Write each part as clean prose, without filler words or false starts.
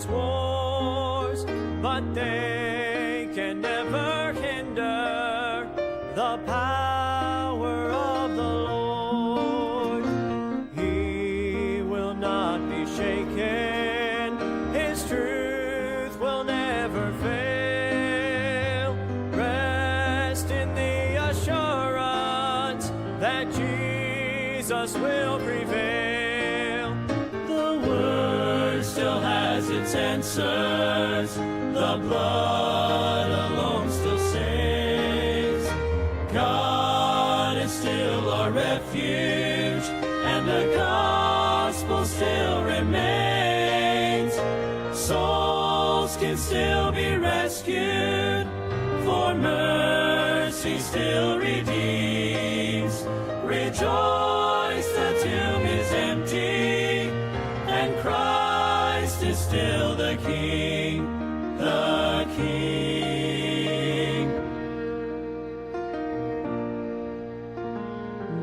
its wars, but they can never hinder the power of the Lord. He will not be shaken, his truth will never fail. Rest in the assurance that Jesus will prevail. The word still has its answers, the blood alone still saves. God is still our refuge, and the gospel still remains. Souls can still be rescued, for mercy still redeems. Rejoice, the tomb is empty, and Christ is still the King, the King.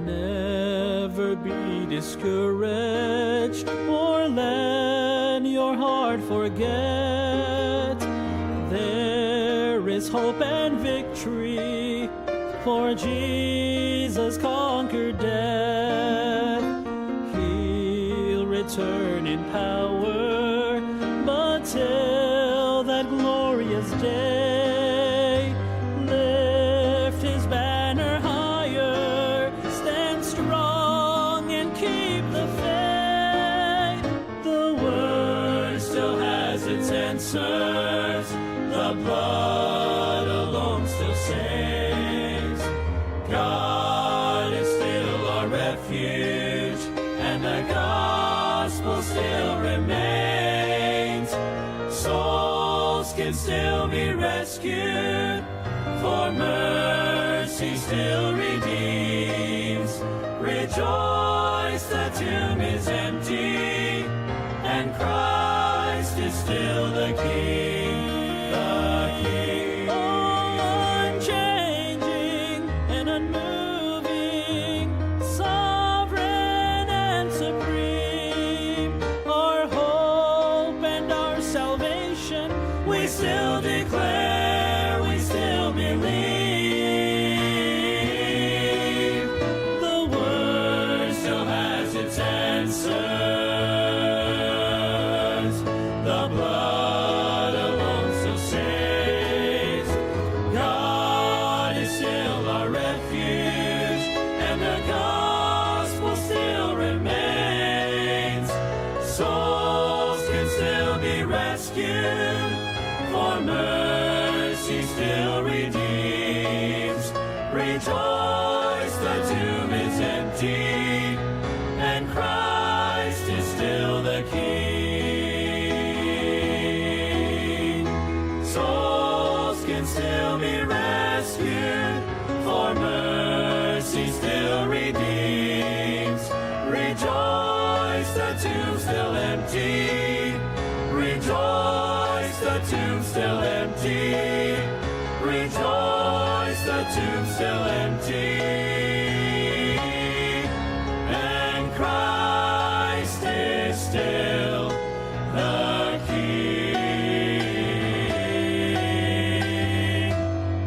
Never be discouraged, or let your heart forget. There is hope and victory, for Jesus conquered death. He'll return in power, but till that glorious day, lift his banner higher, stand strong and keep the faith. The word still has its answers, the blood alone still saves. God is still our refuge, and the gospel still remains. Souls can still be rescued, for mercy still redeems. Rejoice, the tomb is empty, and Christ is still the King, the King. Unchanging and unmoving, sovereign and supreme, our hope and our salvation, we still declare, we still believe. The word still has its answers, the blood alone still saves. God is still our refuge, and the gospel still remains. Souls can still be rescued, for mercy still redeems. Rejoice, the tomb is empty, and Christ is still the King. Souls can still be rescued, for mercy still redeems. Rejoice, the tomb still empty. Rejoice, the tomb still empty. Rejoice, the tomb still empty. And Christ is still the King.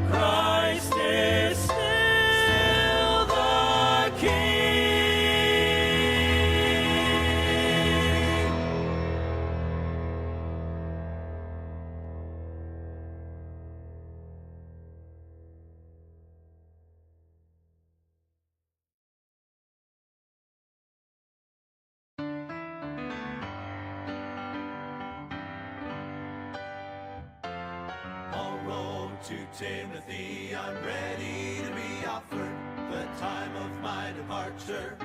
Christ is still the King. Paul wrote to Timothy, I'm ready to be offered. The time of my departure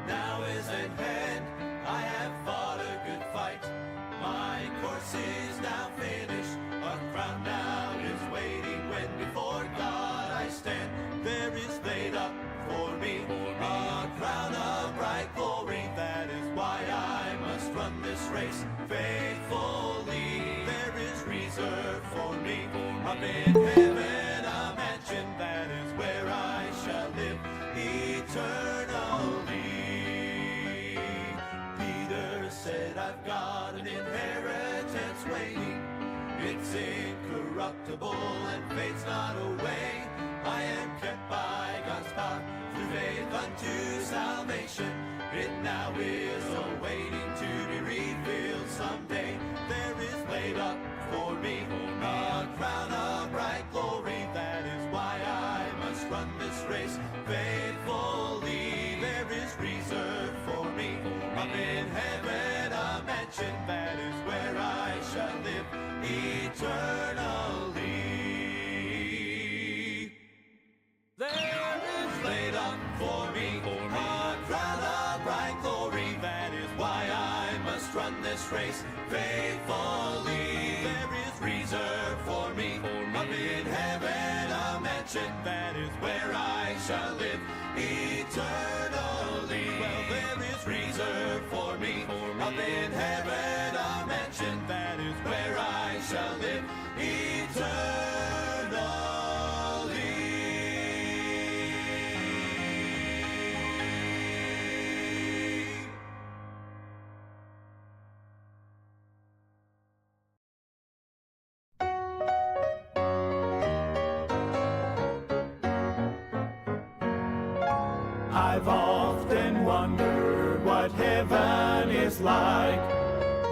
now is at hand. I have fought a good fight. My course is now finished. A crown now is waiting when before God I stand. There is laid up for me a crown of bright glory. That is why I must run this race faithfully. There is reserved for me up in heaven a mansion. That is where I shall live eternally. Peter said, I've got an inheritance waiting. it's incorruptible and fades not away. I am kept by God's power through faith unto salvation. It now is awaiting to be revealed someday. There is laid up for me a crown of bright glory. That is why I must run this race faithfully. There is reserved for me up in heaven a mansion. That is where I shall live eternally. There is laid up for me a crown of bright glory. That is why I must run this race faithfully. There is reserved for me up in heaven a mansion. That is where I shall live eternally. Well, there is reserved for me up in heaven a mansion. That is where I shall live eternally. I've often wondered what heaven is like.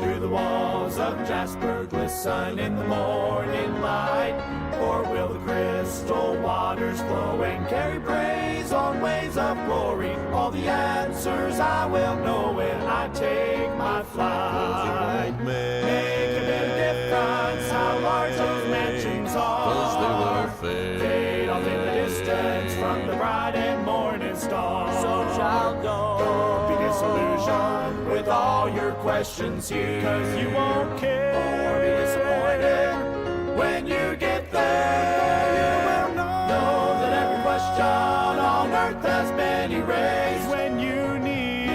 Do the walls of jasper glisten in the morning light? Or will the crystal waters flow and carry praise on waves of glory? All the answers I will know when I take my flight. Make a bit of difference how large those mansions are. Fade off in the distance from the bright and morning star. So child, don't be disillusioned with all your questions here, 'cause you won't care or be disappointed when you get there. You will know that every question on earth has been erased when you need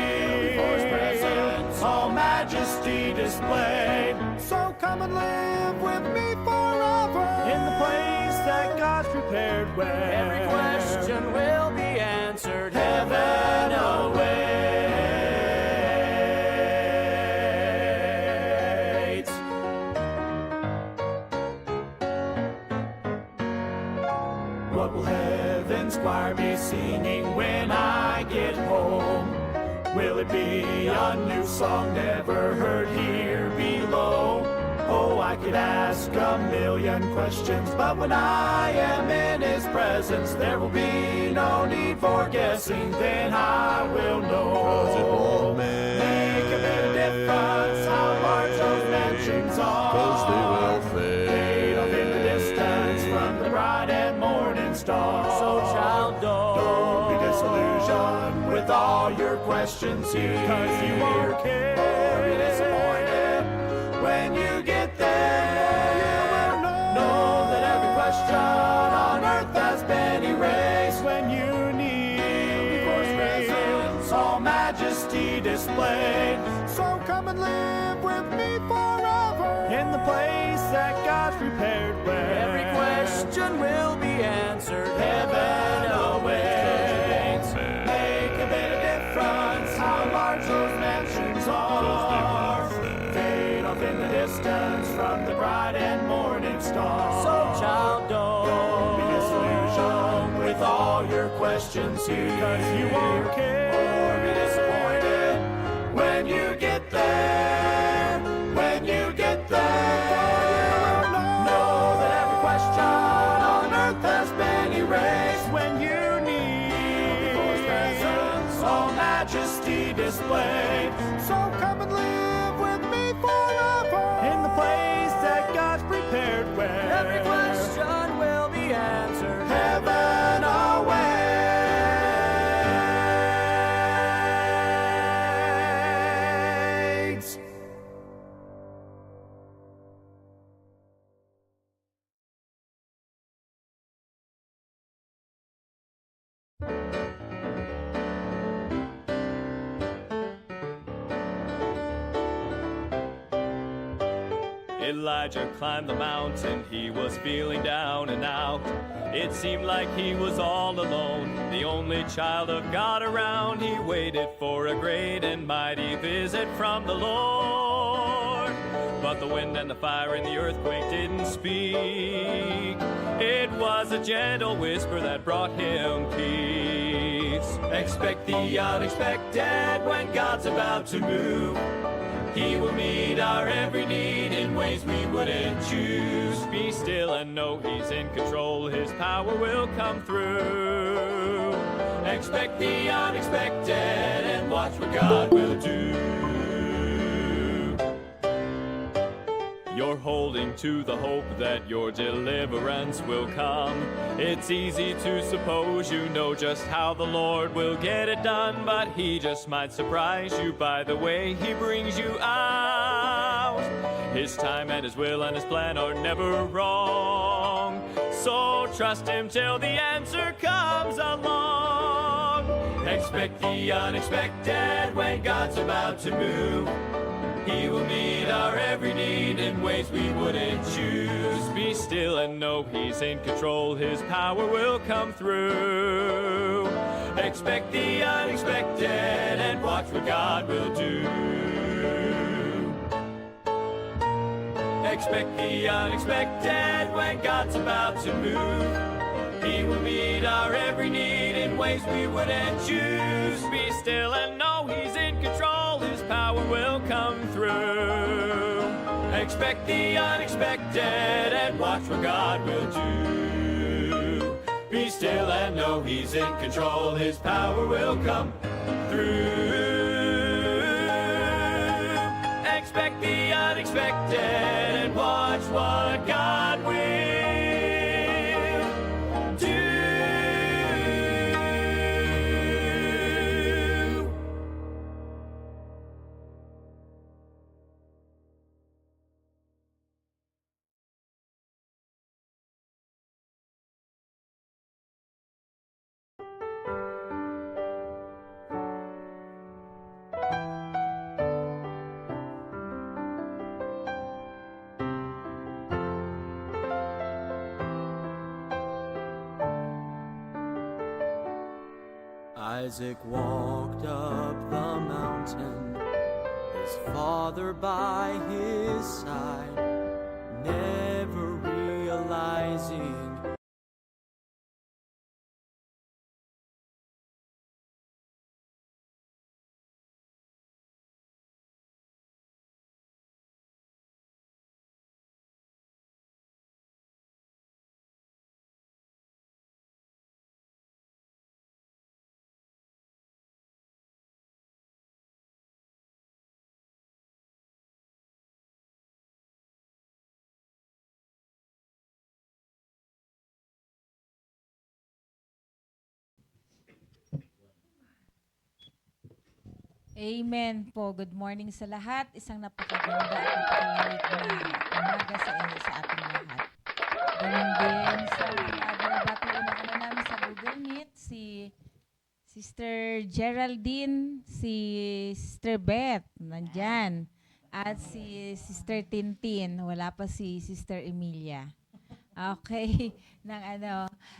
before His presence, all majesty displayed. So come and live with me forever in the place that God's prepared, where Every question will be answered. heaven awaits. What will heaven's choir be singing when I get home? Will it be a new song never heard here below? Oh, I could ask a million questions, but when I am in His presence, there will be no need for guessing. Then I will know. Make a bit of difference how large those mansions are. Fade off in the distance from the bright and morning star. So child, Don't be disillusioned with all your questions here, 'cause you won't care or be disappointed when you get there. You will know that every question on earth has been erased when you need before His presence, all majesty displayed. So come and live with me forever in the place that God's prepared, where every question will be answered. heaven awaits. Make a bit of difference how large those mansions are. Fade off in the distance from the bright and morning star. So child, don't be disillusioned with all your questions here, 'cause you won't care or be disappointed when you get there. When you get there, know that every question on earth has been erased when you need before His presence, all majesty displayed. So come and live with me forever in the place that God's prepared, where every question will be answered. heaven awaits. Elijah climbed the mountain, he was feeling down and out. It seemed like he was all alone, the only child of God around. He waited for a great and mighty visit from the Lord. But but the wind and the fire and the earthquake didn't speak. It was a gentle whisper that brought him peace. Expect the unexpected when God's about to move. He will meet our every need in ways we wouldn't choose. Be still and know He's in control. His power will come through. Expect the unexpected and watch what God will do. You're holding to the hope that your deliverance will come. It's easy to suppose you know just how the Lord will get it done, but He just might surprise you by the way He brings you out. His time and His will and His plan are never wrong, so trust Him till the answer comes along. Expect the unexpected when God's about to move. He will meet our every need in ways we wouldn't choose. Be still and know He's in control. His power will come through. Expect the unexpected and watch what God will do. Expect the unexpected when God's about to move. He will meet our every need in ways we wouldn't choose. Be still and know He's in control. His power will come through. Expect the unexpected and watch what God will do. Be still and know He's in control. His power will come through. Expect the unexpected and watch what God will do. Isaac walked up the mountain, his father by his side, never realizing Amen po. Good morning sa lahat. Isang napakaganda at napakalamig na umaga sa ating lahat. Ganun din sa binabati una namin sa Google Meet, si Sister Geraldine, si Sister Beth, nandyan. At si Sister Tintin, wala pa si Sister Emilia. Okay,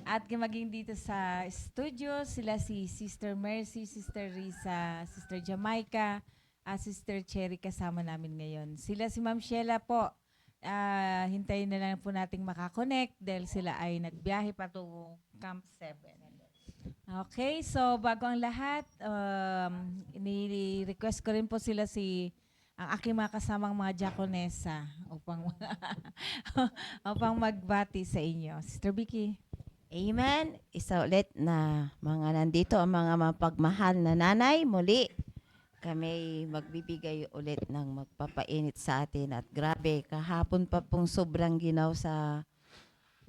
at maging dito sa studio, sila si Sister Mercy, Sister Risa, Sister Jamaica, at Sister Cherry kasama namin ngayon. Sila si Ma'am Sheila po, hintayin na lang po nating makakonect dahil sila ay nagbiyahe patungong Camp 7. Okay, so bago ang lahat, ini-request ko rin po sila ang aking mga kasamang mga diakonesa upang magbati sa inyo. Sister Vicky. Amen. Isa ulit na mga nandito ang mga mapagmahal na nanay. Muli kami magbibigay ulit ng magpapainit sa atin. At grabe, kahapon pa pong sobrang ginaw sa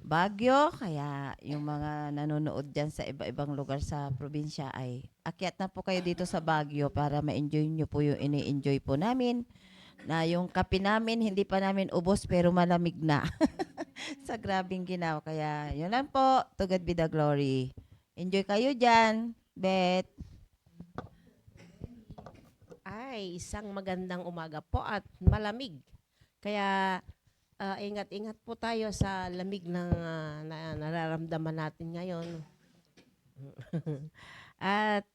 Baguio. Kaya yung mga nanonood dyan sa iba-ibang lugar sa probinsya ay akyat na po kayo dito sa Baguio para ma-enjoy nyo po yung ini-enjoy po namin. Na yung kape namin, hindi pa namin ubos pero malamig na. Sa grabing ginaw. Kaya yun lang po. To God be the glory. Enjoy kayo dyan, Beth. Ay, isang magandang umaga po at malamig. Kaya ingat-ingat po tayo sa lamig na nararamdaman natin ngayon. At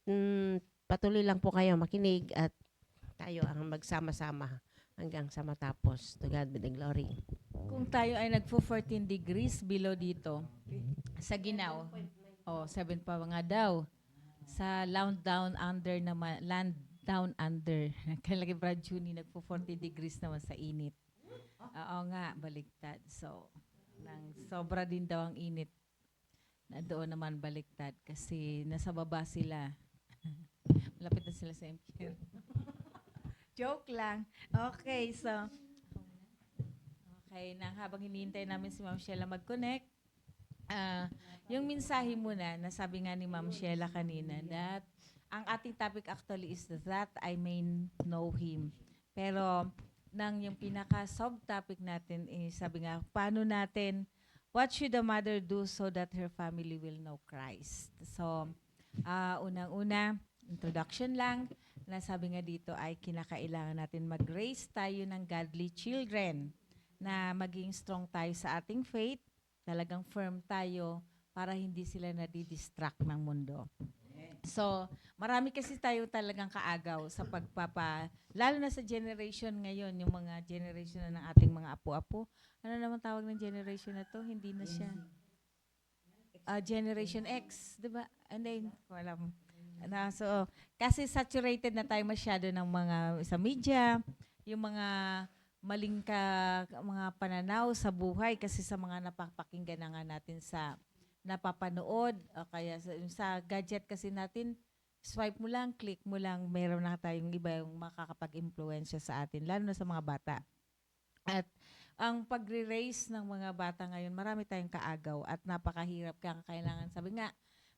patuloy lang po kayo makinig at tayo ang magsama-sama. hanggang sa matapos. To God be the glory. Kung tayo ay nagfo 14 degrees below dito, sa Ginaw, 7 pa nga daw. Sa land down under. Kaya Brad Juni, nagfo 40 degrees naman sa init. Oo nga, baliktad. So, nang sobra din daw ang init. Na doon naman baliktad kasi nasa baba sila. Malapit na sila sa impyerno. Joke lang. Okay, so habang hinihintay namin si Ma'am Sheila mag-connect, yung mensahe muna, nasabi nga ni Ma'am Sheila kanina, that ang ating topic actually is that I may know Him. Pero yung pinaka-subtopic natin is, sabi nga, what should a mother do so that her family will know Christ? So, unang-una, introduction lang, nasabi nga dito ay kinakailangan natin mag-raise tayo ng godly children na maging strong tayo sa ating faith, talagang firm tayo para hindi sila nadidistract ng mundo. So, marami kasi tayo talagang kaagaw sa lalo na sa generation ngayon, yung mga generation na ng ating mga apo-apo. Ano naman tawag ng generation na to? Hindi na siya. Generation X, di ba? And then, alam. So, kasi saturated na tayo masyado ng mga sa media, yung mga maling mga pananaw sa buhay kasi sa mga napapakinggan na nga natin sa napapanood o kaya sa gadget kasi natin, swipe mo lang, click mo lang, meron na tayong iba yung makakapag-impluwensya sa atin, lalo na sa mga bata. At ang pagre-raise ng mga bata ngayon, marami tayong kaagaw at napakahirap kaya kailangan, sabi nga,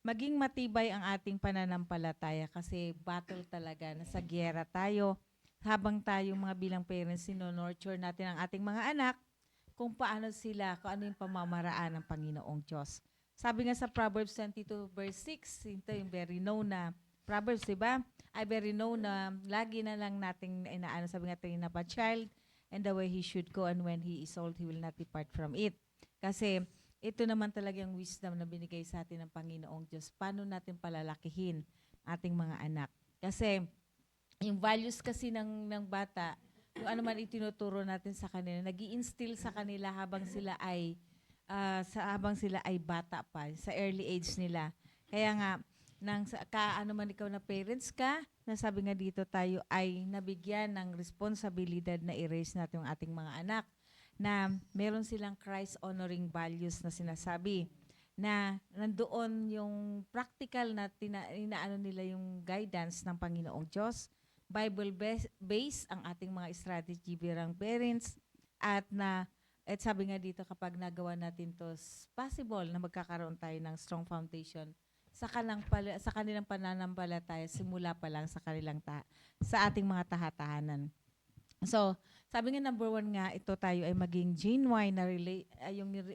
maging matibay ang ating pananampalataya kasi battle talaga, nasa giyera tayo. Habang tayo mga bilang parents, sino-nurture natin ang ating mga anak kung paano sila, kung ano yung pamamaraan ng Panginoong Diyos. Sabi nga sa Proverbs 22 verse 6, ito yung very known na Proverbs, diba? Ay very known na lagi na lang nating inaano, sabi nga train up a child and the way he should go, and when he is old, he will not depart from it. Kasi ito naman talaga yung wisdom na binigay sa atin ng Panginoong Diyos. Paano natin palalakihin ating mga anak? Kasi yung values kasi ng bata, yung ano man itinuturo natin sa kanila, nag-i-instill sa kanila habang sila ay bata pa, sa early age nila. Kaya nga, ano man ikaw na parents ka, nasabi nga dito tayo ay nabigyan ng responsibilidad na i-raise natin yung ating mga anak na meron silang Christ-honoring values na sinasabi na nandoon yung practical na inaano nila yung guidance ng Panginoong Diyos. Bible-based ang ating mga strategy bilang parents at sabi nga dito kapag nagawa natin to, possible na magkakaroon tayo ng strong foundation sa kanilang pananampalataya simula pa lang sa ating mga tahatahanan. So, sabi nga number 1 nga, ito tayo ay maging genuine na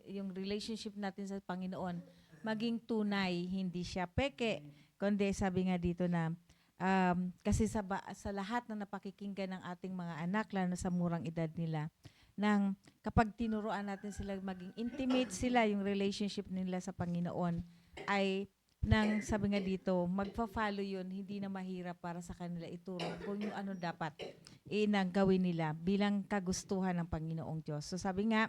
yung relationship natin sa Panginoon, maging tunay, hindi siya peke, kundi sabi nga dito na kasi sa lahat na napakikinggan ng ating mga anak, lalo na sa murang edad nila, kapag tinuruan natin sila maging intimate sila, yung relationship nila sa Panginoon, ay sabi nga dito, magpa-follow yun, hindi na mahirap para sa kanila ituro kung yung ano dapat gawin nila bilang kagustuhan ng Panginoong Diyos. So sabi nga,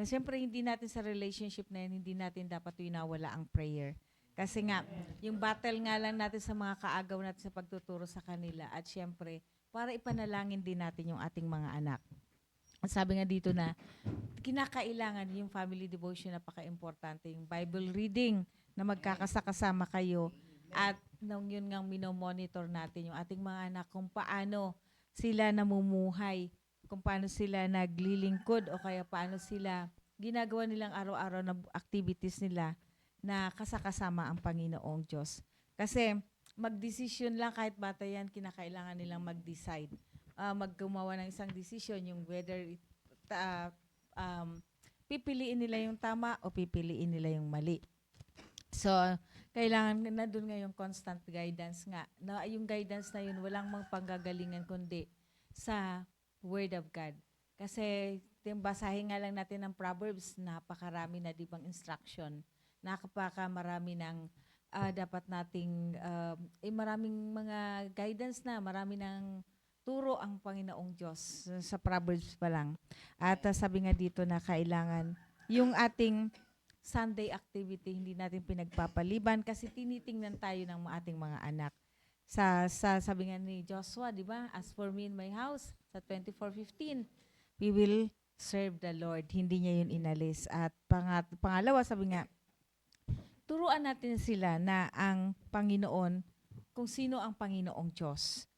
siyempre hindi natin sa relationship na yun, hindi natin dapat winawala ang prayer. Kasi nga, yung battle nga lang natin sa mga kaagaw natin sa pagtuturo sa kanila at siyempre, para ipanalangin din natin yung ating mga anak. Sabi nga dito na, kinakailangan yung family devotion, napaka-importante, yung Bible reading na magkakasakasama kayo at yun nga minomonitor natin yung ating mga anak kung paano sila namumuhay, kung paano sila naglilingkod o kaya paano sila ginagawa nilang araw-araw na activities nila na kasakasama ang Panginoong Diyos. Kasi magdesisyon lang kahit bata yan, kinakailangan nilang mag-decide. Maggumawa ng isang desisyon, yung whether pipiliin nila yung tama o pipiliin nila yung mali. So, kailangan na doon nga yung constant guidance nga. Na yung guidance na yun, walang mga panggagalingan kundi sa Word of God. Kasi basahin nga lang natin ng Proverbs, napakarami na di bang instruction. Marami ng dapat nating maraming mga guidance na, marami ng turo ang Panginoong Diyos sa Proverbs pa lang. At sabi nga dito na kailangan yung ating Sunday activity hindi natin pinagpapaliban kasi tinitingnan tayo ng ating mga anak. Sa sabi nga ni Joshua, di ba? As for me and my house, sa 24:15, we will serve the Lord. Hindi niya yun inalis. At pangalawa, sabi nga, turuan natin sila na ang Panginoon, kung sino ang Panginoong Diyos.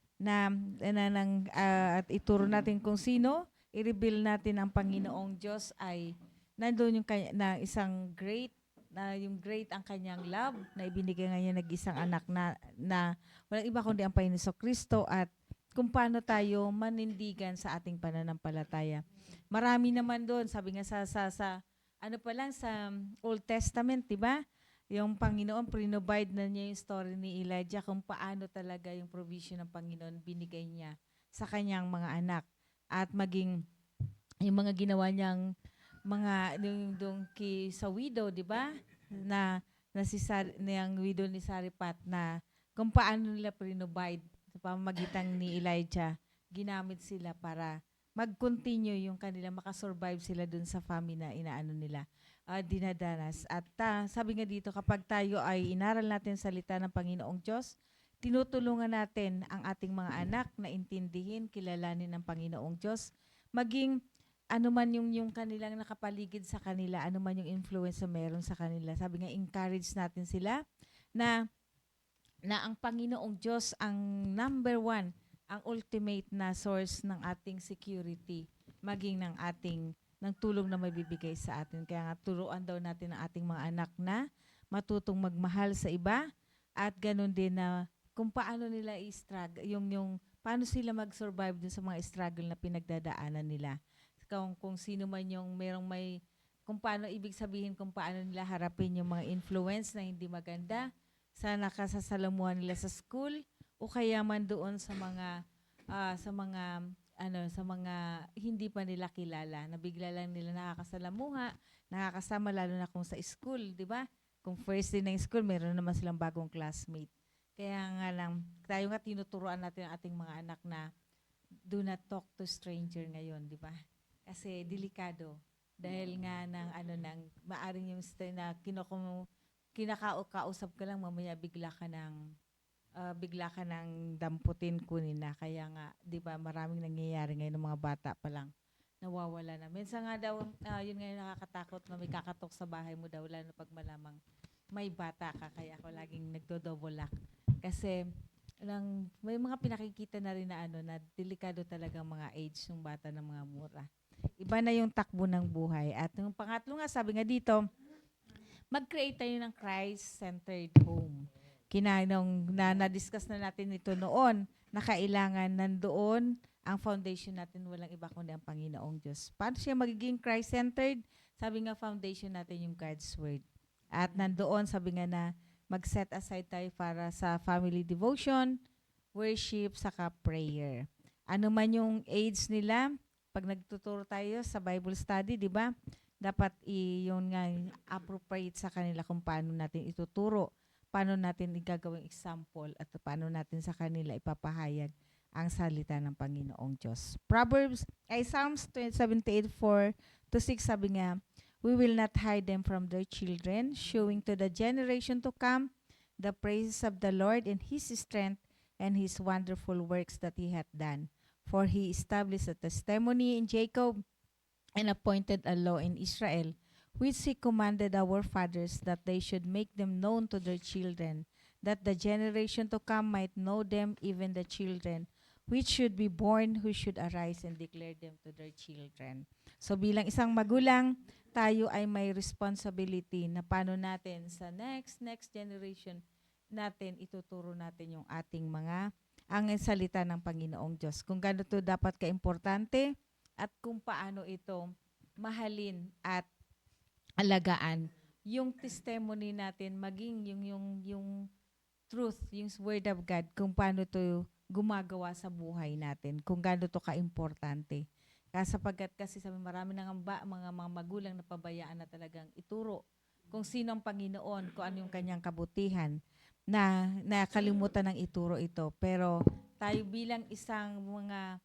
At ituro natin kung sino, i-reveal natin ang Panginoong Diyos ay nandoon yung na isang great, na yung great ang kanyang love na ibinigay nga niya nag-isang anak na walang iba kundi ang Panginoon Kristo at kung paano tayo manindigan sa ating pananampalataya. Marami naman doon, sabi nga sa ano pa lang sa Old Testament, 'di ba? Yung Panginoon, provide na niya yung story ni Elijah kung paano talaga yung provision ng Panginoon binigay niya sa kanyang mga anak. At maging yung mga ginawa niyang mga yung sa widow, di ba? Na si yung widow ni Saripat na kung paano nila provide sa pamamagitan ni Elijah, ginamit sila para mag-continue yung kanila, makasurvive sila dun sa family na inaano nila. Dinadanas. At sabi nga dito, kapag tayo ay inaral natin salita ng Panginoong Diyos, tinutulungan natin ang ating mga anak na intindihin, kilalanin ng Panginoong Diyos, maging ano man yung kanilang nakapaligid sa kanila, ano man yung influence na meron sa kanila. Sabi nga, encourage natin sila na ang Panginoong Diyos ang number one, ang ultimate na source ng ating security, maging ng ating ng tulong na may bibigay sa atin. Kaya nga turuan daw natin ang ating mga anak na matutong magmahal sa iba at ganun din na kung paano nila i-struggle, yung paano sila mag-survive dun sa mga struggle na pinagdadaanan nila. Kung sino man yung kung paano ibig sabihin kung paano nila harapin yung mga influence na hindi maganda sa nakasasalamuhan nila sa school o kaya man doon sa mga hindi pa nila kilala, na bigla lang nila nakakasama lalo na kung sa school, di ba? Kung first day ng school, meron naman silang bagong classmate. Kaya nga lang, tayo nga tinuturuan natin ang ating mga anak na do not talk to stranger ngayon, di ba? Kasi delikado. Dahil nga maaring yung na kinakausap ka lang, mamaya bigla ka nang damputin kunin na. Kaya nga, di ba, maraming nangyayari ngayon ng mga bata pa lang. Nawawala na. Minsan nga daw, yun nga yung nakakatakot na may kakatok sa bahay mo daw, lalo pag malamang may bata ka. Kaya ako laging nagdo-double lock. Kasi may mga pinakikita na rin na delikado talaga mga age ng bata ng mga mura. Iba na yung takbo ng buhay. At yung pangatlo nga, sabi nga dito, mag-create tayo ng Christ-centered home. Na-discuss na natin ito noon na kailangan nandoon ang foundation natin, walang iba kundi ang Panginoong Diyos. Paano siya magiging Christ-centered? Sabi nga, foundation natin yung God's Word. At nandoon, sabi nga na mag-set aside tayo para sa family devotion, worship, saka prayer. Ano man yung age nila, pag nagtuturo tayo sa Bible study, di ba? Dapat yun nga appropriate sa kanila kung paano natin ituturo, paano natin igagawing example at paano natin sa kanila ipapahayag ang salita ng Panginoong Diyos. Psalms 78:4-6 sabi nga, we will not hide them from their children, showing to the generation to come the praises of the Lord and His strength and His wonderful works that He hath done. For He established a testimony in Jacob and appointed a law in Israel, which He commanded our fathers that they should make them known to their children, that the generation to come might know them, even the children, which should be born, who should arise and declare them to their children. So bilang isang magulang, tayo ay may responsibility na paano natin sa next generation natin, ituturo natin yung ating ang salita ng Panginoong Diyos. Kung gaano ito dapat kaimportante at kung paano ito mahalin at alagaan yung testimony natin, maging yung truth, yung word of God, kung paano ito gumagawa sa buhay natin, kung gaano ito kaimportante. Sapagkat kasi marami nang mga magulang na pabayaan na talagang ituro kung sino ang Panginoon, kung ano yung kanyang kabutihan, na nakalimutan ng ituro ito. Pero tayo bilang isang mga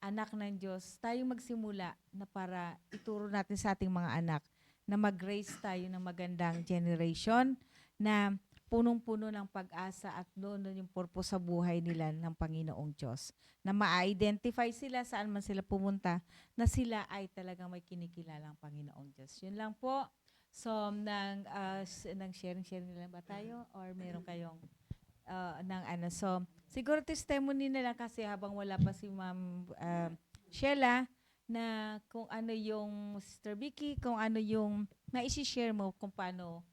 anak ng Diyos, tayo magsimula na para ituro natin sa ating mga anak na mag-raise tayo ng magandang generation na punong-puno ng pag-asa at doon yung purpose sa buhay nila ng Panginoong Diyos. Na ma-identify sila saan man sila pumunta na sila ay talagang may kinikilalang Panginoong Diyos. Yun lang po. So, nang sharing na lang ba tayo? Or meron kayong So, siguro testimony na lang kasi habang wala pa si Ma'am Sheila na kung ano yung Sister Vicky, kung ano yung na-share mo kung paano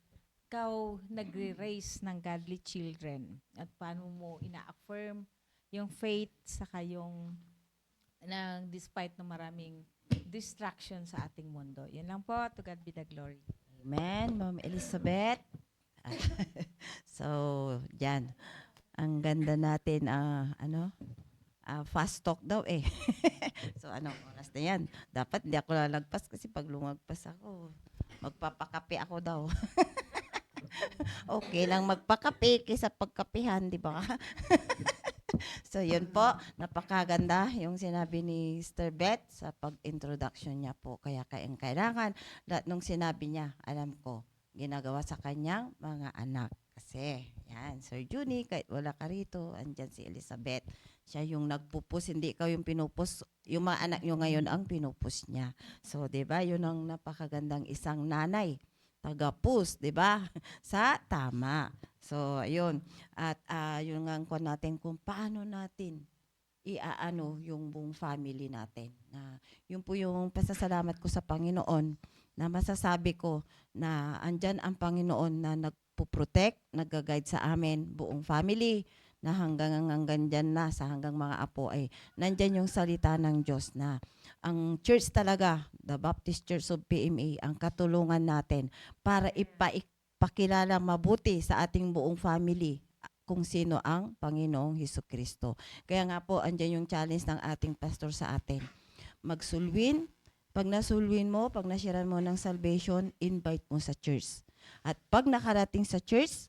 ikaw nagre-raise ng godly children at paano mo ina-affirm yung faith saka yung despite ng maraming distraction sa ating mundo. Yan lang po. To God be the glory. Amen, Ma'am Elizabeth. So, yan. Ang ganda natin, fast talk daw eh. So, anong oras na yan? Dapat hindi ako lalagpas kasi pag lumagpas ako, magpapakape ako daw. Okay lang magpakape kaysa pagkapihan, di ba? So, yun po. Napakaganda yung sinabi ni Sister Beth sa pag-introduction niya po. Kaya kailangan, lahat nung sinabi niya, alam ko, ginagawa sa kanyang mga anak. Kasi, yan, Sir Junie, kahit wala ka rito, andyan si Elizabeth. Siya yung nagpupus, hindi ikaw yung pinupus. Yung mga anak nyo ngayon ang pinupus niya. So, di ba, yun ang napakagandang isang nanay. Taga-pus, di ba? Sa tama. So, ayun. At yun nga ang natin kung paano natin iaano yung buong family natin. Yun po yung pasasalamat ko sa Panginoon na masasabi ko na andyan ang Panginoon na nagpo-protect, nag-guide sa amin, buong family, na hanggang dyan na sa hanggang mga apo ay nandyan yung salita ng Diyos na ang church talaga, the Baptist Church of PMA, ang katulungan natin para ipakilala mabuti sa ating buong family kung sino ang Panginoong Hesukristo. Kaya nga po, andyan yung challenge ng ating pastor sa atin. Magsulwin, pag nasulwin mo, pag nasyaran mo ng salvation, invite mo sa church. At pag nakarating sa church,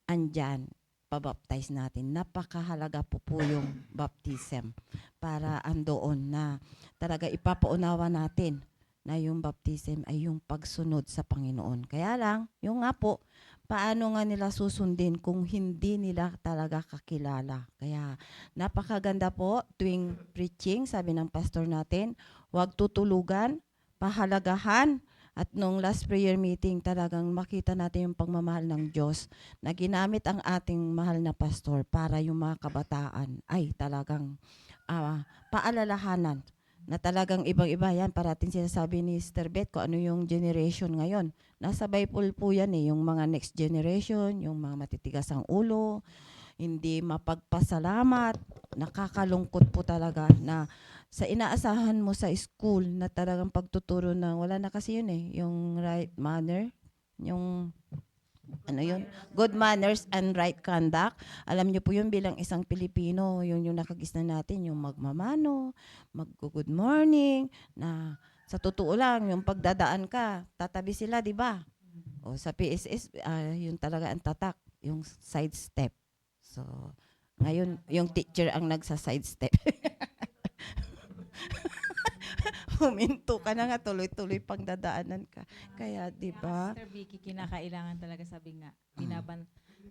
andyan, pabaptize natin. Napakahalaga po yung baptism para andoon na talaga ipapaunawa natin na yung baptism ay yung pagsunod sa Panginoon. Kaya lang, yung nga po, paano nga nila susundin kung hindi nila talaga kakilala. Kaya napakaganda po tuwing preaching, sabi ng pastor natin, huwag tutulugan, pahalagahan. At nung last prayer meeting, talagang makita natin yung pagmamahal ng Diyos na ginamit ang ating mahal na pastor para yung mga kabataan ay talagang paalalahanan na talagang ibang-iba yan. Parating sinasabi ni Sister Beth kung ano yung generation ngayon. Nasa Bible po yan eh, yung mga next generation, yung mga matitigas ang ulo, hindi mapagpasalamat, nakakalungkot po talaga na sa inaasahan mo sa school na talagang pagtuturo na wala na kasi yun eh, yung right manner, yung good manners and right conduct. Alam niyo po yun bilang isang Pilipino, yun yung nakagisna natin, yung magmamano, mag-good morning, na sa totoo lang, yung pagdadaan ka, tatabi sila, di ba? O sa PSS, yun talaga ang tatak, yung side step. So, ngayon, yung teacher ang nagsa-side step. Huminto ka na nga, tuloy-tuloy pang dadaanan ka. Kaya, di ba? Sister Vicky, kinakailangan talaga sabi nga,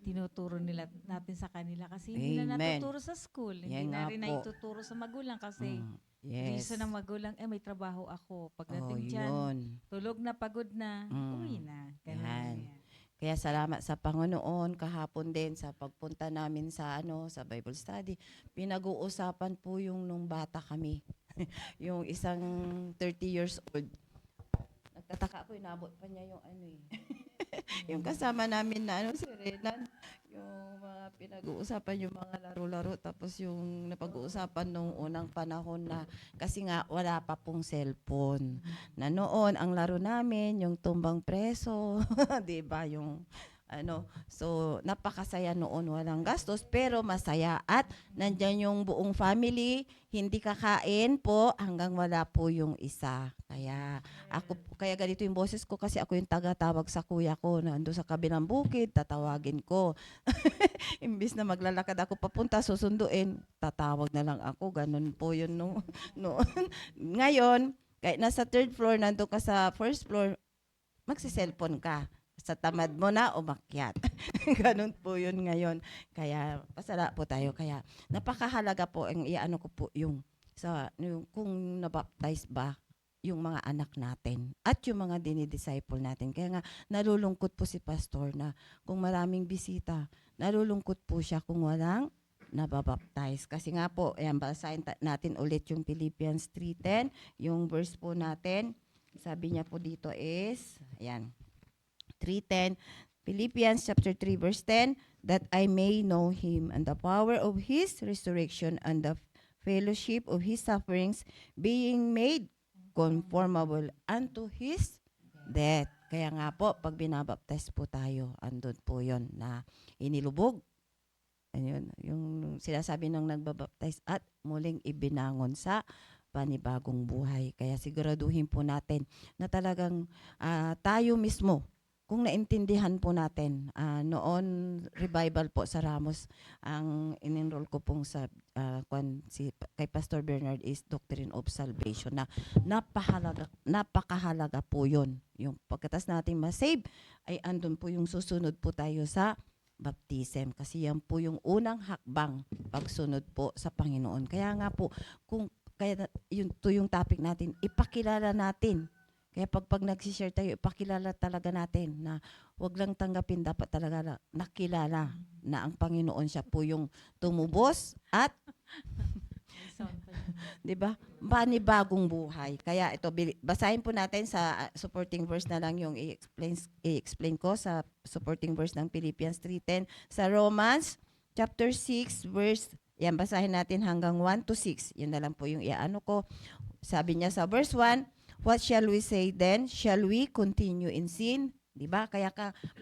tinuturo nila natin sa kanila kasi hindi na Amen. natuturo sa school. Yan Hindi na nga rin po. naituturo sa magulang kasi Yes. reason ng magulang, may trabaho ako. Oh, Pagdating dyan, yun. tulog na, pagod na, uwi na. Ganun Yan. yan. Kaya salamat sa Panginoon kahapon din sa pagpunta namin sa sa Bible study. Pinag-uusapan po yung nung bata kami. Yung isang 30 years old. Nagtataka ako, inabot pa niya yung yung kasama namin na si Renan, yung mga pinag-uusapan yung mga laro-laro, tapos yung napag-uusapan nung unang panahon na kasi nga wala pa pong cellphone. Na noon ang laro namin yung tumbang preso, 'di ba, yung So napakasaya noon, walang gastos pero masaya at nandyan yung buong family, hindi kakain po hanggang wala po yung isa. Kaya ganito yung boses ko kasi ako yung taga-tawag sa kuya ko na ando sa kabilang bukid, tatawagin ko. Imbis na maglalakad ako papunta, susunduin, tatawag na lang ako. Ganun po yun noon. Ngayon, kahit nasa third floor, nandun ka sa first floor, magsiselfon ka. Sa tamad mo na, umakyat. Ganun po yun ngayon. Kaya, pasala po tayo. Kaya, napakahalaga po, ang iano ko po yung kung nabaptize ba yung mga anak natin at yung mga dinidisciple natin. Kaya nga, nalulungkot po si pastor na kung maraming bisita, nalulungkot po siya kung walang nababaptize. Kasi nga po, ayan, basahin natin ulit yung Philippians 3:10, yung verse po natin. Sabi niya po dito is, ayan, 3:10, Philippians chapter 3 verse 10, that I may know him and the power of his resurrection and the fellowship of his sufferings, being made conformable unto his death. Kaya nga po, pag binabaptize po tayo, andun po yon na inilubog. Ayun, yung sinasabi ng nagbabaptize at muling ibinangon sa panibagong buhay. Kaya siguraduhin po natin na talagang tayo mismo, kung naintindihan po natin, noon revival po sa Ramos, ang in-enroll ko pong sa kay Pastor Bernard is Doctrine of Salvation na napakahalaga po yun. Yung pagkatas natin ma-save, ay andun po yung susunod po tayo sa baptism. Kasi yan po yung unang hakbang pagsunod po sa Panginoon. Kaya nga po, yung topic natin, ipakilala natin. Kaya pag nagsishare tayo, ipakilala talaga natin na wag lang tanggapin, dapat talaga nakilala na ang Panginoon siya po yung tumubos at 'di ba? Panibagong buhay. Kaya ito basahin po natin sa supporting verse na lang yung i-explain ko sa supporting verse ng Philippians 3:10 sa Romans chapter 6 verse, yan basahin natin hanggang 1 to 6. Yun na lang po yung iano ko. Sabi niya sa verse 1, what shall we say then? Shall we continue in sin? Diba? Kaya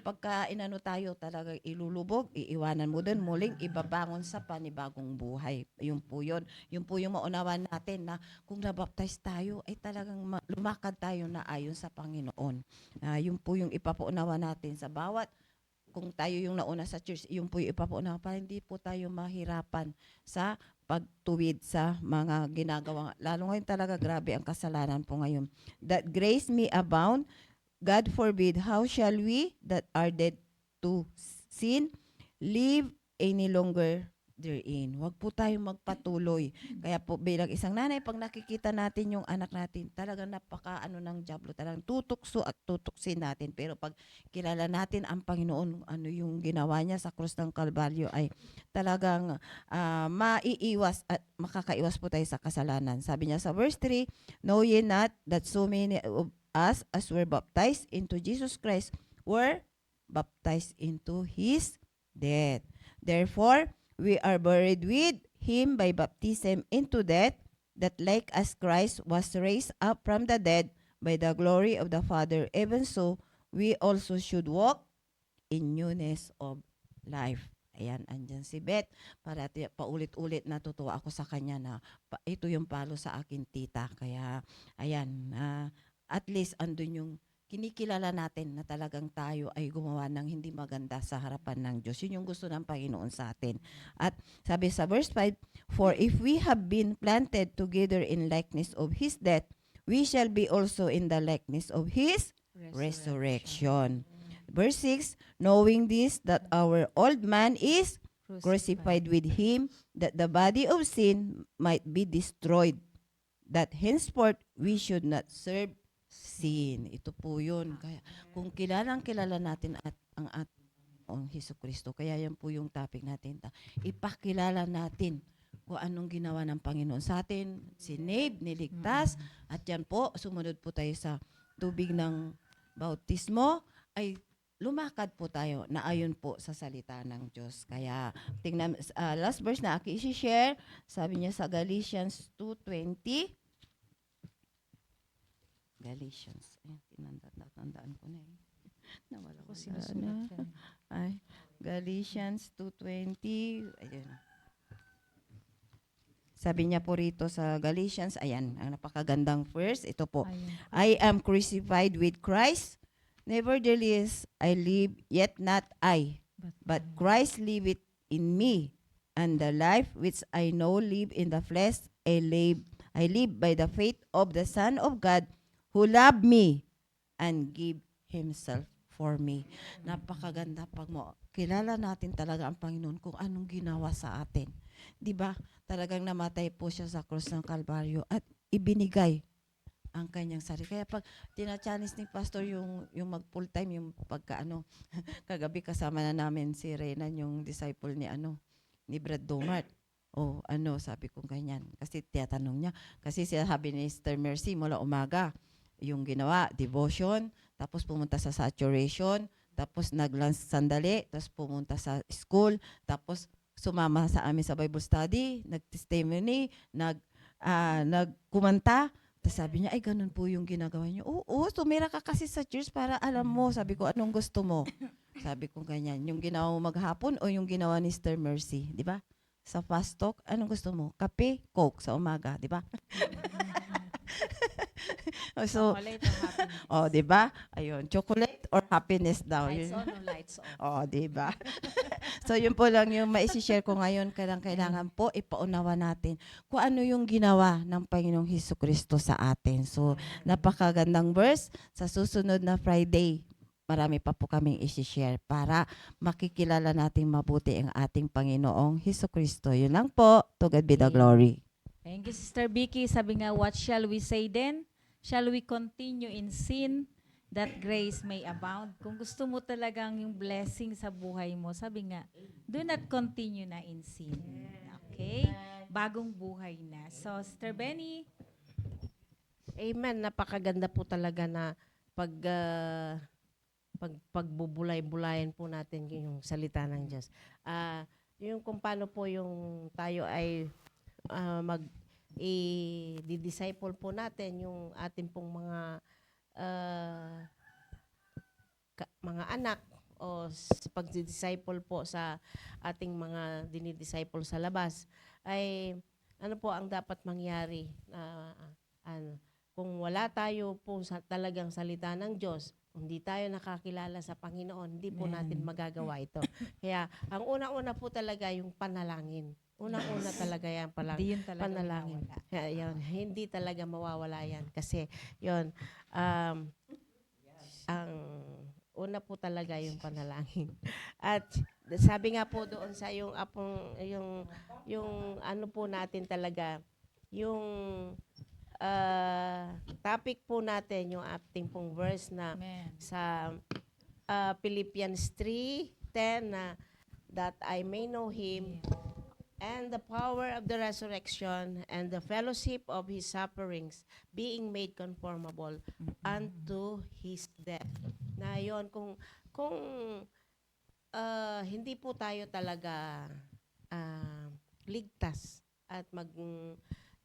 pagka inano tayo talaga ilulubog, iiwanan mo din, muling ibabangon sa panibagong buhay. Yun po yun. Yun po yung maunawan natin na kung nabaptize tayo, ay talagang lumakad tayo na ayon sa Panginoon. Yun po yung ipapaunawa natin sa bawat, kung tayo yung nauna sa church, yun po yung ipapaunawa para hindi po tayo mahirapan sa pagtuwid sa mga ginagawa. Lalo ngayon talaga grabe ang kasalanan po ngayon. That grace may abound, God forbid, how shall we that are dead to sin live any longer therein? Huwag po tayong magpatuloy. Kaya po bilang isang nanay, pag nakikita natin yung anak natin, talagang napaka ng diablo, talagang tutukso at tutuksin natin. Pero pag kilala natin ang Panginoon, ano yung ginawa niya sa krus ng Kalbaryo, ay talagang maiiwas at makakaiwas po tayo sa kasalanan. Sabi niya sa verse 3, know ye not that so many of us as were baptized into Jesus Christ were baptized into his death. Therefore, we are buried with him by baptism into death, that like as Christ was raised up from the dead by the glory of the Father, even so we also should walk in newness of life. Ayan, andyan si Beth. Para paulit-ulit natutuwa ako sa kanya na ito yung palo sa akin, tita. Kaya, ayan, at least andun yung kinikilala natin na talagang tayo ay gumawa ng hindi maganda sa harapan ng Diyos. Yun yung gusto ng Panginoon sa atin. At sabi sa verse 5, for if we have been planted together in likeness of his death, we shall be also in the likeness of his resurrection. Verse 6, knowing this, that our old man is crucified with him, that the body of sin might be destroyed, that henceforth we should not serve sin. Ito po yun. Kaya, kung kilala natin ang Jesucristo, kaya yan po yung topic natin. Ipakilala natin kung anong ginawa ng Panginoon sa atin, sinave, niligtas, at yan po, sumunod po tayo sa tubig ng bautismo, ay lumakad po tayo na ayon po sa salita ng Diyos. Kaya, tingnan, last verse na aki isi-share, sabi niya sa Galatians 2:20, Galatians. Ayan, tinandaan ko na eh. Nawala ko Kasi sa sinusulat ka ano. na. Ay, Galatians 2:20. Ayun. Sabi niya po rito sa Galatians, ayan, ang napakagandang verse. Ito po. Ayun. I am crucified with Christ. Nevertheless, I live, yet not I, but Christ liveth in me. And the life which I now live in the flesh, I live by the faith of the Son of God, who loved me and gave Himself for me. Napakaganda pag mo. Kilala natin talaga ang Panginoon kung anong ginawa sa atin. 'Di ba? Talagang namatay po siya sa krus ng Kalbaryo at ibinigay ang kanyang sarili. Kaya pag tina-challenge ni pastor yung mag full time yung pagkaano kagabi kasama na namin si Renan yung disciple ni Brad Dumart. O ano, sabi ko ganyan. Kasi tiyatanong niya. Kasi sabi ni Sister Mercy mula umaga, yung ginawa, devotion, tapos pumunta sa saturation, tapos nag-lunch sandali, tapos pumunta sa school, tapos sumama sa amin sa Bible study, nag-testimony, nagkumanta. Tapos sabi niya, ay ganun po yung ginagawa niyo. Oo, tumira ka kasi sa church para alam mo. Sabi ko, anong gusto mo? Sabi ko ganyan, yung ginawa mo maghapon o yung ginawa ni Sister Mercy, di ba? Sa fast talk, anong gusto mo? Kape, Coke sa umaga, di ba? So, Chocolate or happiness? oh, di ba? Ayun, chocolate or happiness daw. Lights Yun. on or lights off? Oh, di ba? So, yun po lang yung maisi-share ko ngayon. Kailangan po ipaunawa natin kung ano yung ginawa ng Panginoong Hesukristo sa atin. So, napakagandang verse. Sa susunod na Friday, marami pa po kaming isi-share para makikilala nating mabuti ang ating Panginoong Hesukristo. Yun lang po. To God be the glory. Thank you, Sister Vicky. Sabi nga, what shall we say then? Shall we continue in sin that grace may abound? Kung gusto mo talagang yung blessing sa buhay mo, sabi nga, do not continue na in sin. Okay? Bagong buhay na. So, Sister Benny, Amen. Napakaganda po talaga na pagbubulay-bulayan po natin yung salita ng Diyos. Yung kung paano po yung tayo ay i-disciple po natin yung ating pong mga anak o pag-disciple po sa ating mga dinidisciple sa labas ay ano po ang dapat mangyari kung wala tayo po talagang salita ng Diyos, hindi tayo nakakilala sa Panginoon, hindi po natin magagawa ito. Kaya ang una-una po talaga yung panalangin. Unang-una talaga yan di yun talaga panalangin. mawawala. Kaya yan, hindi talaga mawawala yan. Kasi yun, ang una po talaga yung panalangin. At sabi nga po doon sa yung ano po natin talaga, yung topic po natin, yung ating pong verse na Amen. sa Philippians 3:10 na that I may know Him and the power of the resurrection and the fellowship of His sufferings, being made conformable unto His death. Na yon, kung hindi po tayo talaga ligtas at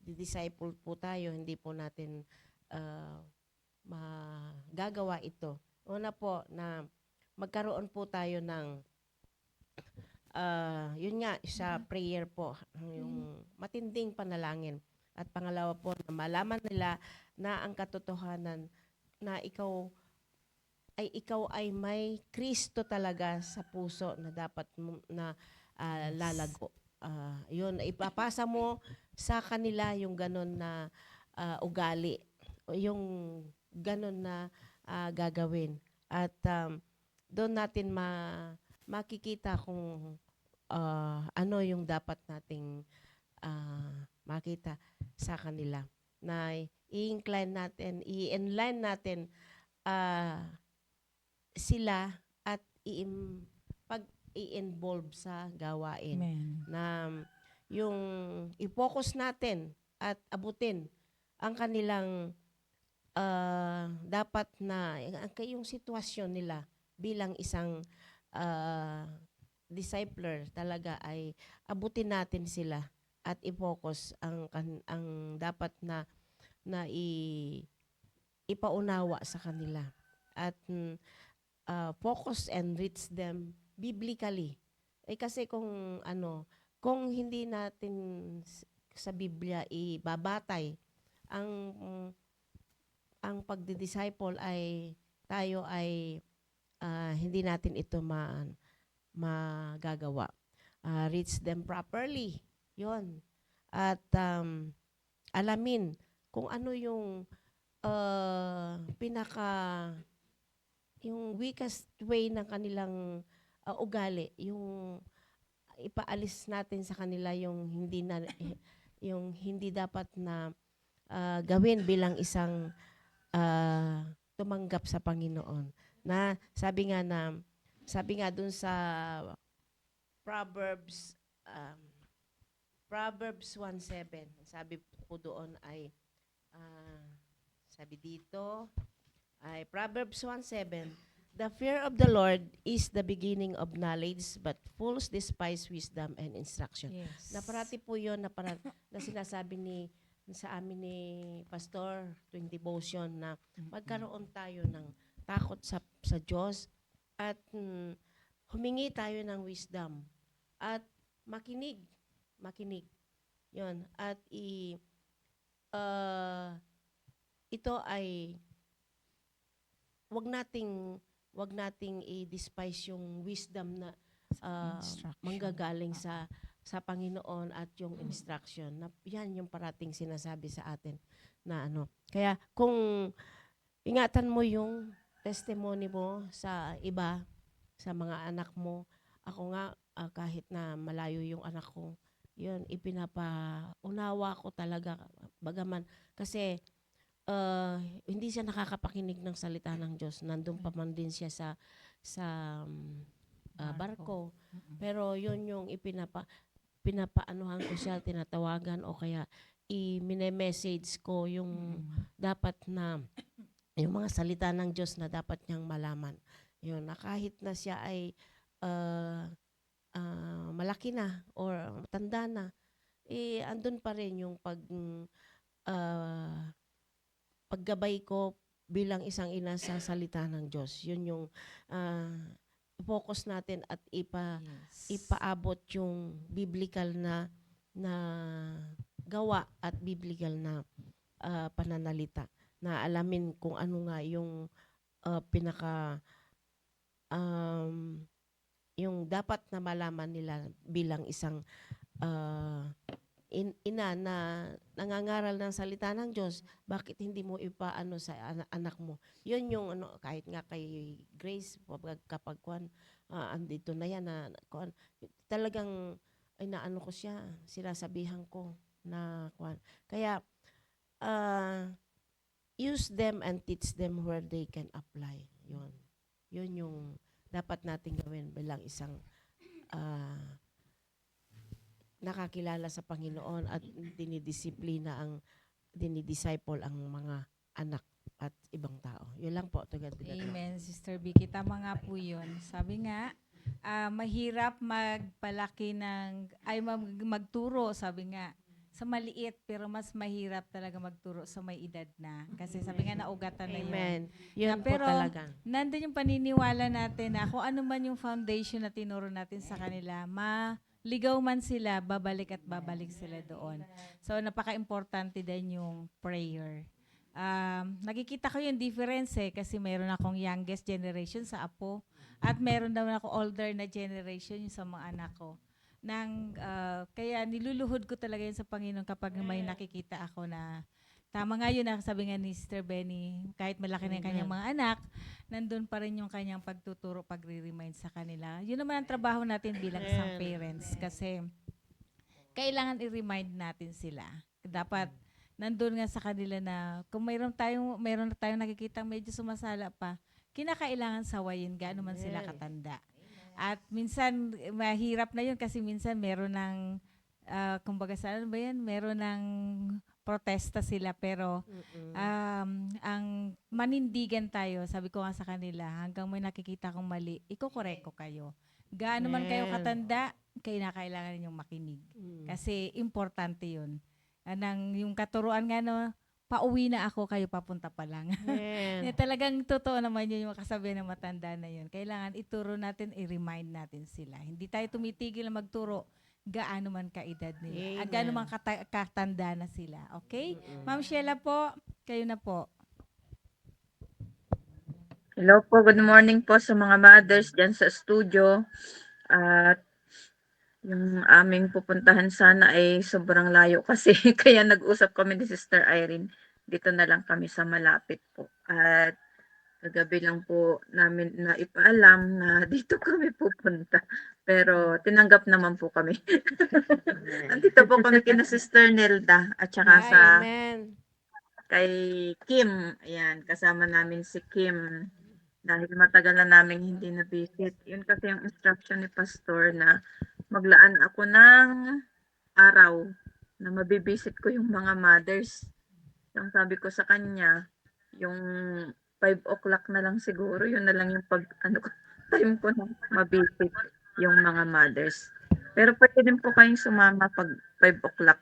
disciple po tayo, hindi po natin magagawa ito. Una po na magkaroon po tayo ng yun nga, sa prayer po, yung matinding panalangin. At pangalawa po, na malaman nila na ang katotohanan na ikaw ay may Kristo talaga sa puso na dapat na lalago. Yun, ipapasa mo sa kanila yung ganun na ugali, yung ganun na gagawin. At doon natin makikita kung ano yung dapat nating makita sa kanila. Na i-enline natin sila at i-involve sa gawain. Amen. Na yung i-focus natin at abutin ang kanilang dapat na yung sitwasyon nila bilang isang discipler talaga ay abutin natin sila at i-focus ang dapat na ipaunawa sa kanila. At focus and reach them biblically. Kasi kung hindi natin sa Biblia ibabatay ang pagdi-disciple ay tayo ay hindi natin ito magagawa. Reach them properly. Yon. At alamin kung ano yung yung weakest way ng kanilang ugali, yung ipaalis natin sa kanila yung hindi dapat na gawin bilang isang tumanggap sa Panginoon. Na sabi nga dun sa Proverbs 1:7, sabi po doon ay sabi dito ay Proverbs 1:7, the fear of the Lord is the beginning of knowledge, but fools despise wisdom and instruction. Yes. Na parati po yun na sinasabi sa amin ni Pastor tuwing devotion na magkaroon tayo ng takot sa Diyos at humingi tayo ng wisdom at makinig. Yun. At ito ay wag nating i-despise yung wisdom na Instruction. manggagaling sa Panginoon at yung instruction. Na yan yung parating sinasabi sa atin na Kaya kung ingatan mo yung testimony mo sa iba, sa mga anak mo, ako nga kahit na malayo yung anak ko, yun ipinapaunawa ko talaga bagaman kasi hindi siya nakakapakinig ng salita ng Diyos. Nandun pa man din siya sa barko. Pero yun yung pinapaanuhan ko siya, tinatawagan o kaya i-message ko yung dapat na yung mga salita ng Diyos na dapat niyang malaman. Yun, na kahit na siya ay malaki na or matanda na, andun pa rin yung paggabay ko bilang isang ina sa salita ng Diyos. Yun yung focus natin at ipaabot yung biblical na gawa at biblical na pananalita. Na alamin kung ano nga yung yung dapat na malaman nila bilang isang ina na nangangaral ng salita ng Diyos, bakit hindi mo ipaano sa anak mo? Yun yung kahit nga kay Grace, kapag andito na yan, talagang inaano ko siya, sinasabihan ko na Kaya, use them and teach them where they can apply. Yun. Yun yung dapat natin gawin bilang isang nakakilala sa Panginoon at dinidisciple ang mga anak at ibang tao. Yun lang po. Amen, Sister Vicky. Tama nga po yun. Sabi nga, mahirap magturo, sabi nga, sa maliit, pero mas mahirap talaga magturo sa may edad na. Kasi sabi nga, naugatan na yun. Amen. Yun po Pero talaga. nandun yung paniniwala natin na kung ano man yung foundation na tinuro natin sa kanila, ligaw man sila, babalik at babalik sila doon. So, napaka-importante din yung prayer. Nakikita ko yung difference kasi mayroon akong youngest generation sa apo at meron naman ako older na generation yung sa mga anak ko. Kaya niluluhod ko talaga yun sa Panginoon kapag may nakikita ako na tama nga yun, sabi nga ni Sister Benny, kahit malaki na yung kanyang mga anak, nandun pa rin yung kanyang pagtuturo, pagre-remind sa kanila. Yun naman ang trabaho natin bilang isang parents kasi kailangan i-remind natin sila. Dapat nandun nga sa kanila na kung mayroon na tayong nakikita medyo sumasala pa, kinakailangan sawayin gaano man sila katanda. At minsan mahirap na yun kasi minsan meron ng kumbaga saan ba yan? Meron ng protesta sila pero ang manindigan tayo, sabi ko nga sa kanila, hanggang may nakikita kong mali, iko-correct ko kayo. Gaano man kayo katanda, kailangan ninyong makinig. Kasi importante yun. Yung katuruan nga pauwi na ako, kayo papunta pa lang. Amen. Talagang totoo naman yun yung kasabihan ng matanda na yun. Kailangan ituro natin, i-remind natin sila. Hindi tayo tumitigil na magturo gaano man kaedad nila. Amen. Gaano man katanda na sila. Okay? Ma'am Sheila po, kayo na po. Hello po, good morning po sa mga mothers dyan sa studio. At yung aming pupuntahan sana ay sobrang layo kasi kaya nag-usap kami ni Sister Irene. Dito na lang kami sa malapit po. At kagabi lang po namin na ipaalam na dito kami pupunta. Pero tinanggap naman po kami. Andito po kami kina Sister Nelda at saka sa Amen. kay Kim. Ayan, kasama namin si Kim. Dahil matagal na namin hindi na-visit. Yun kasi yung instruction ni Pastor na maglaan ako ng araw na mabibisit ko yung mga mothers. Yung sabi ko sa kanya, yung 5 o'clock na lang siguro, yun na lang yung time ko na mabisit yung mga mothers. Pero pwede din po kayong sumama pag 5 o'clock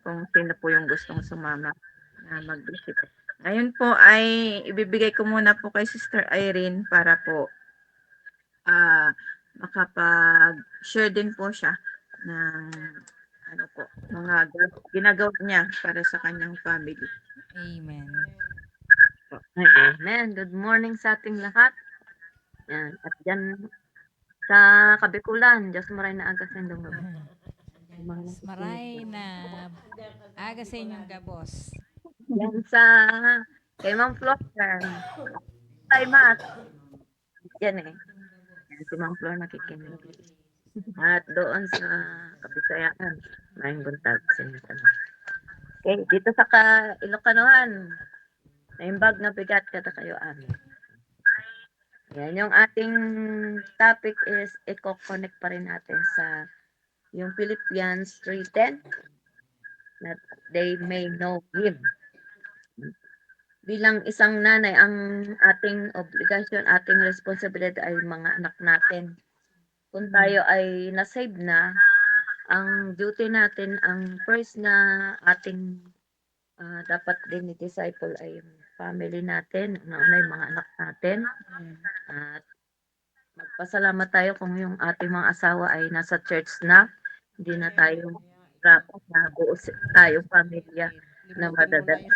kung sino po yung gustong sumama na mag-visit. Ngayon po ay ibibigay ko muna po kay Sister Irene para po makapag-share din po siya ng mga ginagawa niya para sa kanyang family. Amen. Amen. Good morning sa ating lahat. Yan. At dyan sa Kabikulan, Diyos maray na aga sa inyong gabi. Maray na aga sa inyong gabos. Yan sa kay Ma'am Flor. Tay Mas. Yan eh. Yan si Ma'am Flor nakikinig. At doon sa Kabisayaan, maayong buntag sa inyo tanong. Okay, dito sa Ilocanoan, naimbag na bigat kada kayo amin. Yan, yung ating topic is i-connect pa rin natin sa yung Philippians 3:10 that they may know Him. Bilang isang nanay, ang ating obligasyon, ating responsibility ay mga anak natin. Kung tayo ay na-save na, ang duty natin, ang first na ating dapat din i-disciple ay yung family natin, una yung mga anak natin. At magpasalamat tayo kung yung ating mga asawa ay nasa church na, hindi na tayo rapat na buo tayo pamilya na madadala.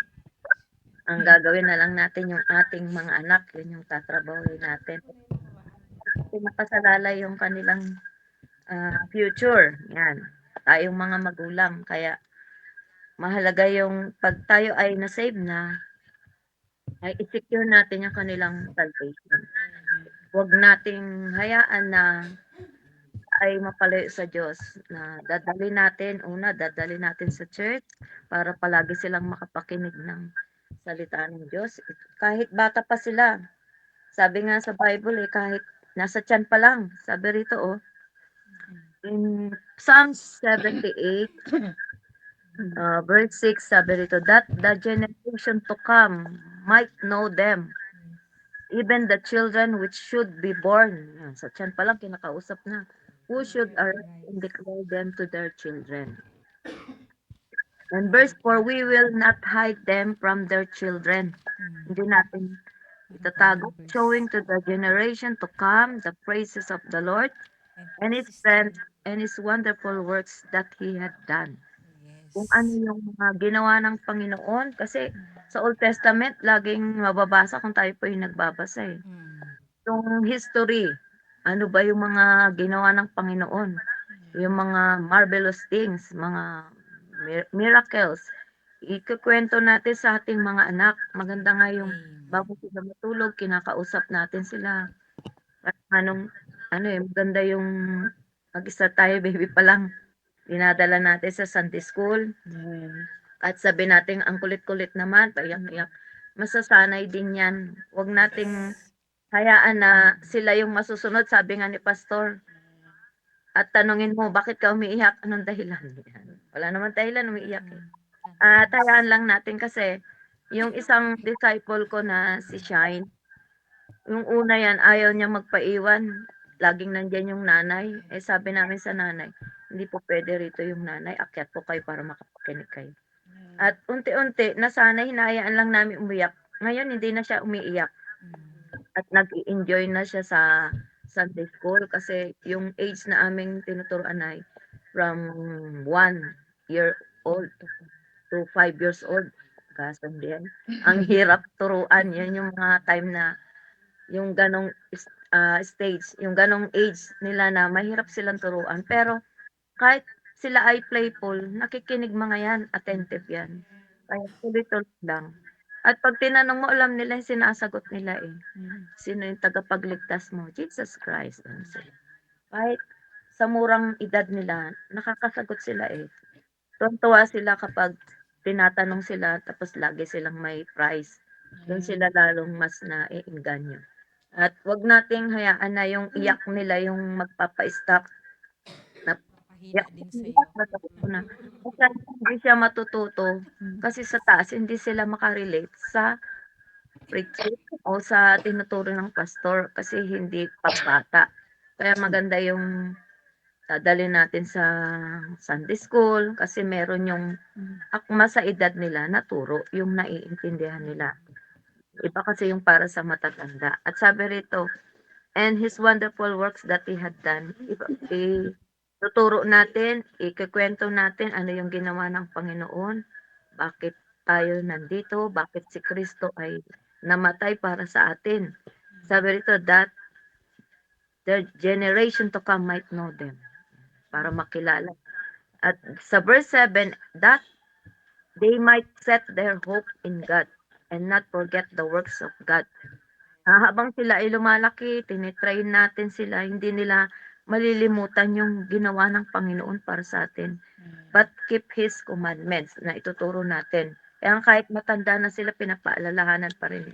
Ang gagawin na lang natin yung ating mga anak, yun yung tatrabahoy natin. Pinapasalala yung kanilang future. Yan. Tayong mga magulang. Kaya mahalaga yung pag tayo ay na-save na, ay i-secure natin yung kanilang salvation. Huwag nating hayaan na ay mapalayo sa Diyos. Na dadali natin sa church para palagi silang makapakinig ng salita ng Diyos. Kahit bata pa sila. Sabi nga sa Bible kahit nasa tiyan pa lang. Sabi rito in Psalms 78 verse 6 sabi rito, that the generation to come might know them, even the children which should be born. Yan, sa tiyan pa lang kinakausap na. Who should arise and declare them to their children. And verse 4, we will not hide them from their children. Hindi natin itatago, showing to the generation to come the praises of the Lord and His strength and His wonderful works that He had done. Kung ano yung mga ginawa ng Panginoon, kasi sa Old Testament, laging mababasa kung tayo po yung nagbabasa Yung history, ano ba yung mga ginawa ng Panginoon, yung mga marvelous things, mga miracles, ikukwento natin sa ating mga anak. Maganda nga yung bago sila matulog, kinakausap natin sila. Maganda yung mag-isa tayo, baby pa lang. Dinadala natin sa Sunday school. At sabi natin, ang kulit-kulit naman, payak-iyak. Masasanay din yan. Huwag nating hayaan na sila yung masusunod. Sabi nga ni Pastor, at tanungin mo, bakit ka umiiyak? Anong dahilan? Wala naman dahilan, umiiyak At hayaan lang natin kasi, yung isang disciple ko na si Shine, yung una yan, ayaw niya magpaiwan. Laging nandyan yung nanay. Sabi namin sa nanay, hindi po pwede rito yung nanay. Akyat po kayo para makapakinig kayo. At unti-unti nasanay, hinahayaan lang namin umiyak. Ngayon hindi na siya umiiyak at nag-e-enjoy na siya sa Sunday school kasi yung age na aming tinuturuan ay from 1 year old to 5 years old. Kasundian. Ang hirap turuan. Yan yung mga time na yung ganong stage, yung ganong age nila na mahirap silang turuan. Pero kahit sila ay playful, nakikinig mga yan, attentive yan. Kaya tuloy-tuloy lang. At pag tinanong mo, alam nila yung sinasagot nila eh. Sino yung tagapagligtas mo? Jesus Christ. Ano sila. Kahit sa murang edad nila, nakakasagot sila eh. Tuwang-tuwa sila kapag tinatanong sila tapos lagi silang may prize. Doon sila lalong mas naiengganyo. At wag nating hayaan na yung iyak nila yung magpapa-stop. Pahina Iyak din nila, sa'yo. nasagot ko na. Kasi hindi siya matututo. Kasi sa taas, hindi sila makarelate sa preaching o sa tinuturo ng pastor kasi hindi pambata. Kaya maganda yung dadalhin natin sa Sunday school kasi meron yung akma sa edad nila na turo, yung naiintindihan nila. Iba kasi yung para sa matatanda. At sabi rito, and his wonderful works that he had done. Tuturo natin, ikukwento natin ano yung ginawa ng Panginoon, bakit tayo nandito, bakit si Kristo ay namatay para sa atin. Sabi rito, that the generation to come might know them, para makilala. At sa verse 7, that they might set their hope in God and not forget the works of God. Habang sila ay lumalaki, tinitrain natin sila, hindi nila malilimutan yung ginawa ng Panginoon para sa atin. But keep His commandments na ituturo natin. Kaya kahit matanda na sila, pinapaalalahanan pa rin.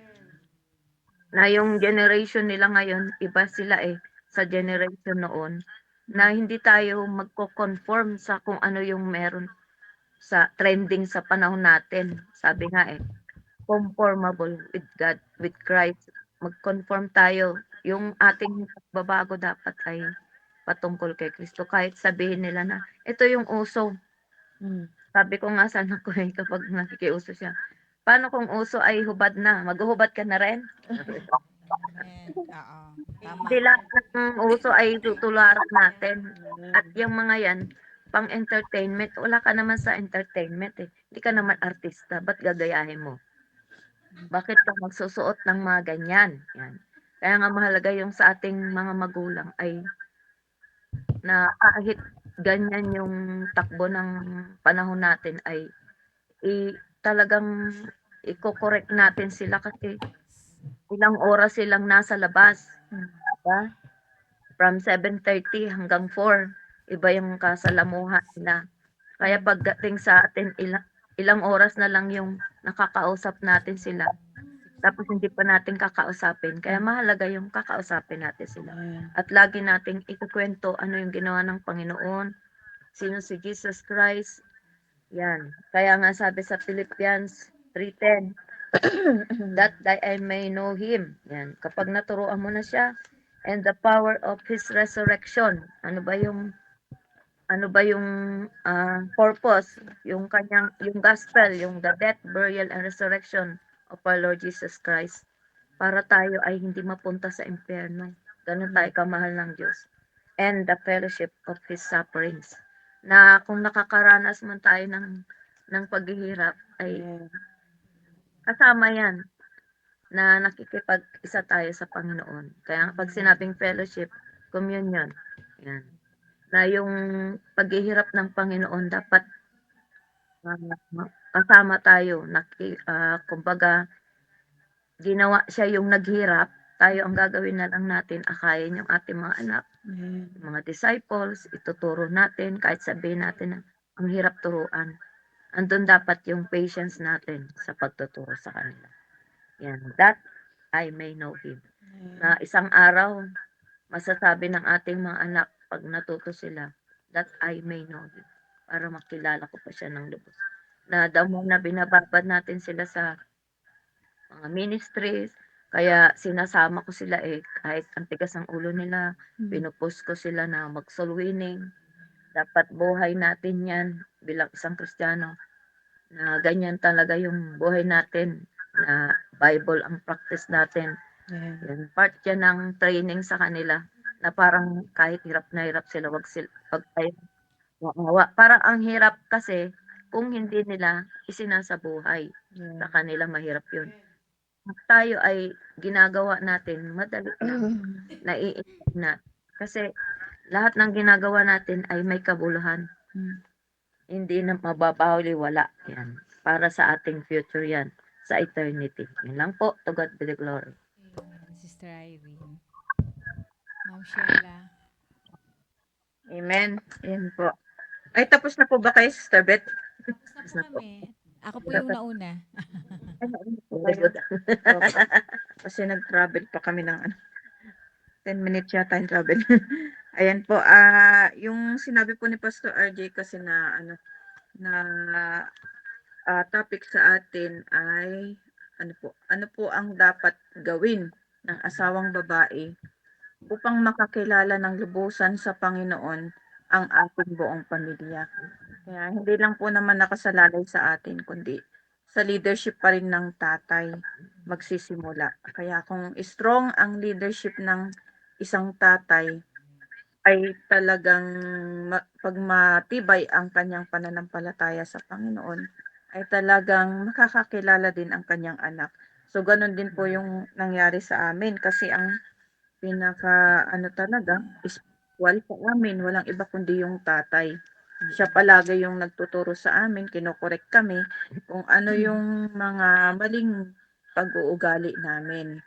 Na yung generation nila ngayon, iba sila eh sa generation noon, na hindi tayo magko-conform sa kung ano yung meron sa trending sa panahon natin. Sabi nga eh, conformable with God, with Christ. Mag-conform tayo. Yung ating pagbabago dapat ay patungkol kay Kristo. Kahit sabihin nila na, ito yung uso. Sabi ko nga sa anak ko eh, kapag nakikiuso siya, paano kung uso ay hubad na? Maghuhubad ka na rin? Amen. Oo. Tama. Hindi lahat ng uso ay tutularan natin. At yung mga yan, pang entertainment, wala ka naman sa entertainment eh. Hindi ka naman artista, ba't gagayahin mo? Bakit ka magsusuot ng mga ganyan? Yan. Kaya nga mahalaga yung sa ating mga magulang ay na kahit ganyan yung takbo ng panahon natin ay talagang i-correct natin sila kasi ilang oras silang nasa labas. Diba? From 7:30 hanggang 4, iba yung kasalamuhan nila. Kaya pagdating sa atin, ilang oras na lang yung nakakausap natin sila. Tapos hindi pa natin kakausapin. Kaya mahalaga yung kakausapin natin sila. At lagi nating ikukwento ano yung ginawa ng Panginoon, sino si Jesus Christ. Yan. Kaya nga sabi sa Philippians 3:10, that I may know Him. Yan. Kapag naturuan mo na siya, and the power of His resurrection. Ano ba yung purpose, yung gospel, yung the death, burial, and resurrection of our Lord Jesus Christ, para tayo ay hindi mapunta sa impyerno. Ganun tayo kamahal ng Diyos. And the fellowship of His sufferings. Na kung nakakaranas man tayo ng paghihirap, ay kasama yan na nakikipag-isa tayo sa Panginoon. Kaya pag sinabing fellowship, communion, yan, na yung paghihirap ng Panginoon dapat kasama tayo. Kumbaga, ginawa siya yung naghirap, tayo ang gagawin na lang natin, akayin yung ating mga anak, mga disciples, ituturo natin, kahit sabihin natin na ang hirap turuan. Andun dapat yung patience natin sa pagtuturo sa kanila. Yan, that I may know Him. Na isang araw, masasabi ng ating mga anak, pag natuto sila, that I may know Him. Para makilala ko pa siya ng lubos. Na damo na binababad natin sila sa mga ministries, kaya sinasama ko sila eh, kahit ang tigas ng ulo nila, pinupost ko sila na mag-soul winning. Dapat buhay natin yan bilang isang Kristiyano, na ganyan talaga yung buhay natin, na Bible ang practice natin. Yan, part yan ng training sa kanila na parang kahit hirap na hirap sila, wag tayo maawa. Parang ang hirap kasi kung hindi nila isinasabuhay. Sa kanila mahirap yun. Pag tayo ay ginagawa natin, madali lang, naiintindihan na. Kasi lahat ng ginagawa natin ay may kabuluhan. Hindi na mababaliwala yan. Para sa ating future yan, sa eternity. Yun lang po, to God be the glory. Amen, Sister Irene. Ma'am Sheila. Amen. Yan po. Ay, tapos na po ba kayo, Sister Beth? Tapos na po kami. Ako po yung nauna. Ay, nauna po kayo. Opo. Kasi nag-travel pa kami ng 10 minutes yata yung travel. Ayan po, yung sinabi po ni Pastor RJ kasi na na topic sa atin ay ano po ang dapat gawin ng asawang babae upang makakilala ng lubusan sa Panginoon ang ating buong pamilya. Kaya hindi lang po naman nakasalalay sa atin, kundi sa leadership pa rin ng tatay magsisimula. Kaya kung strong ang leadership ng isang tatay, ay talagang pag matibay ang kanyang pananampalataya sa Panginoon, ay talagang makakakilala din ang kanyang anak. So, ganun din po yung nangyari sa amin kasi ang pinaka talaga spiritual sa amin, walang iba kundi yung tatay. Siya palagi yung nagtuturo sa amin, kino-correct kami kung ano yung mga maling pag-uugali namin.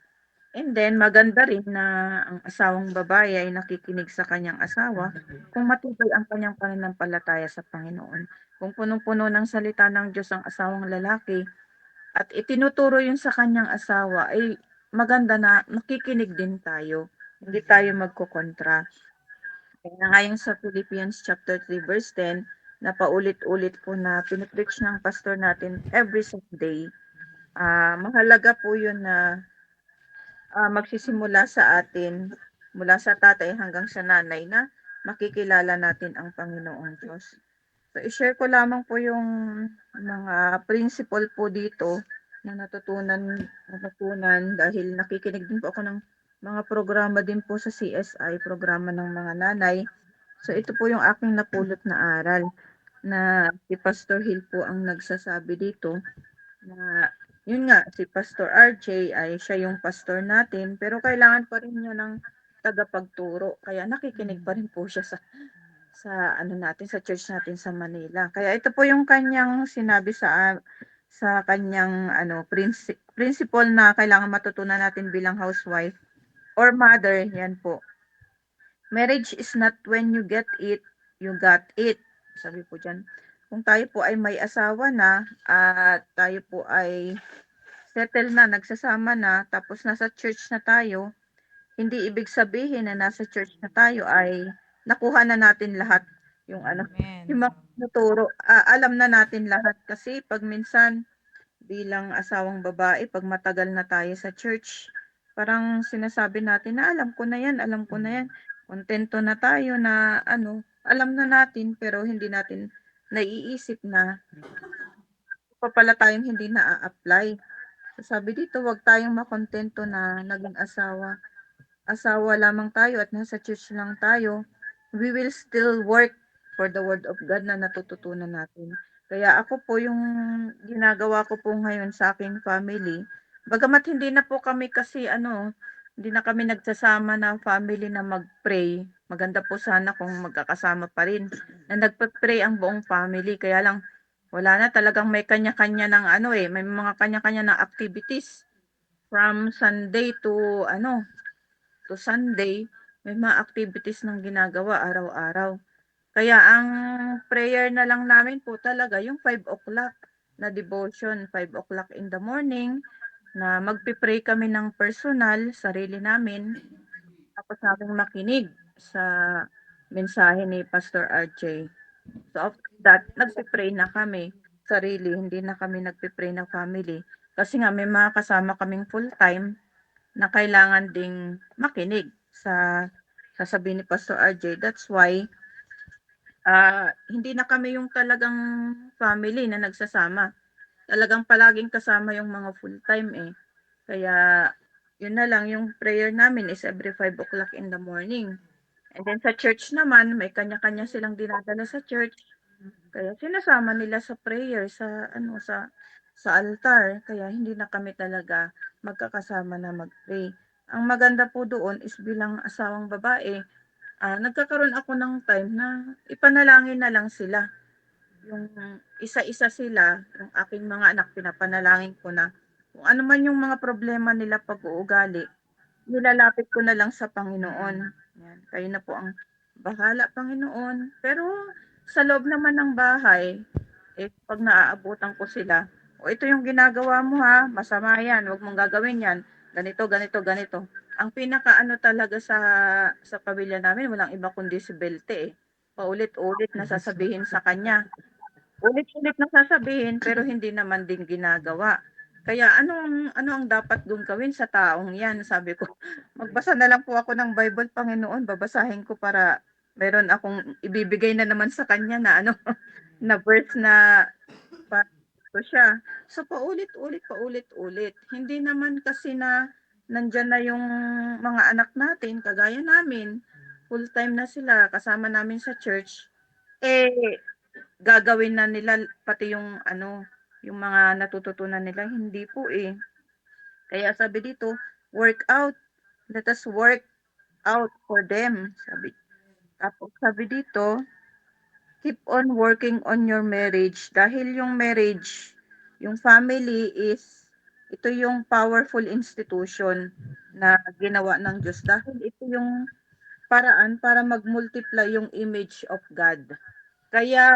And then maganda rin na ang asawang babae ay nakikinig sa kanyang asawa kung matibay ang kanyang pananampalataya sa Panginoon. Kung punong-puno ng salita ng Diyos ang asawang lalaki at itinuturo yun sa kanyang asawa, ay maganda na makikinig din tayo. Hindi tayo magkokontra. Kaya nga yung sa Philippians chapter 3 verse 10, na paulit-ulit po na pinipreach ng pastor natin every Sunday. Mahalaga po yun na magsisimula sa atin, mula sa tatay hanggang sa nanay, na makikilala natin ang Panginoong Diyos. So, i-share ko lamang po yung mga principle po dito na natutunan dahil nakikinig din po ako ng mga programa din po sa CSI, programa ng mga nanay. So, ito po yung aking napulot na aral na si Pastor Hill po ang nagsasabi dito na yun nga, si Pastor RJ ay siya yung pastor natin, pero kailangan pa rin niya ng tagapagturo. Kaya nakikinig pa rin po siya sa natin, sa church natin sa Manila. Kaya ito po yung kanyang sinabi sa kanyang principle na kailangan matutunan natin bilang housewife or mother, yan po. Marriage is not when you get it, you got it. Sabi po dyan. Kung tayo po ay may asawa na at tayo po ay settle na, nagsasama na, tapos nasa church na tayo, hindi ibig sabihin na nasa church na tayo ay nakuha na natin lahat yung Amen. yung mga tinuturo. Alam na natin lahat kasi pag minsan bilang asawang babae, pag matagal na tayo sa church, parang sinasabi natin na alam ko na yan, alam ko na yan. Kontento na tayo na alam na natin pero hindi natin naiisip na pa pala tayong hindi na-apply. Sabi dito, wag tayong makontento na naging asawa. Asawa lamang tayo at nasa church lang tayo. We will still work for the word of God na natututunan natin. Kaya ako po yung ginagawa ko po ngayon sa aking family. Bagamat hindi na po kami kasi hindi na kami nagsasama na family na mag-pray. Maganda po sana kung magkakasama pa rin na nagpe-pray ang buong family. Kaya lang wala na, talagang may kanya-kanya ng may mga kanya-kanya ng activities from Sunday to Sunday, may mga activities ng ginagawa araw-araw. Kaya ang prayer na lang namin po talaga yung 5 o'clock na devotion, 5 o'clock in the morning, na magpipray kami ng personal, sarili namin, tapos namin makinig sa mensahe ni Pastor RJ. So after that, nagpe-pray na kami sarili, hindi na kami nagpe-pray na family. Kasi nga may mga kasama kaming full-time na kailangan ding makinig sa sasabihin ni Pastor RJ. That's why hindi na kami yung talagang family na nagsasama. Talagang palaging kasama yung mga full-time eh. Kaya yun na lang yung prayer namin is every 5 o'clock in the morning. And then sa church naman, may kanya-kanya silang dinadala sa church. Kaya sinasama nila sa prayer sa altar. Kaya hindi na kami talaga magkakasama na mag-pray. Ang maganda po doon is bilang asawang babae, nagkakaroon ako ng time na ipanalangin na lang sila. Yung isa-isa sila, yung aking mga anak, pinapanalangin ko na kung ano man yung mga problema nila pag-uugali, nilalapit ko na lang sa Panginoon. Yan, kayo na po ang bahala, Panginoon. Pero sa loob naman ng bahay, pag naaabutan ko sila, o ito yung ginagawa mo ha, masama yan, huwag mong gagawin yan, ganito, ganito, ganito. Ang pinakaano talaga sa pamilya namin, walang iba kundi si Belte eh. Paulit-ulit na sasabihin sa kanya. Ulit-ulit na sasabihin pero hindi naman din ginagawa. Kaya ano ang dapat kong gawin sa taong 'yan? Sabi ko, magbasa na lang po ako ng Bible, Panginoon, babasahin ko para meron akong ibibigay na naman sa kanya na na verse na para ko siya. So paulit-ulit. Hindi naman kasi na nandiyan na yung mga anak natin kagaya namin, full-time na sila, kasama namin sa church, eh gagawin na nila pati yung yung mga natututunan nila, hindi po eh. Kaya sabi dito, work out. Let us work out for them. Tapos sabi dito, keep on working on your marriage. Dahil yung marriage, yung family ito yung powerful institution na ginawa ng Diyos. Dahil ito yung paraan para mag-multiply yung image of God. Kaya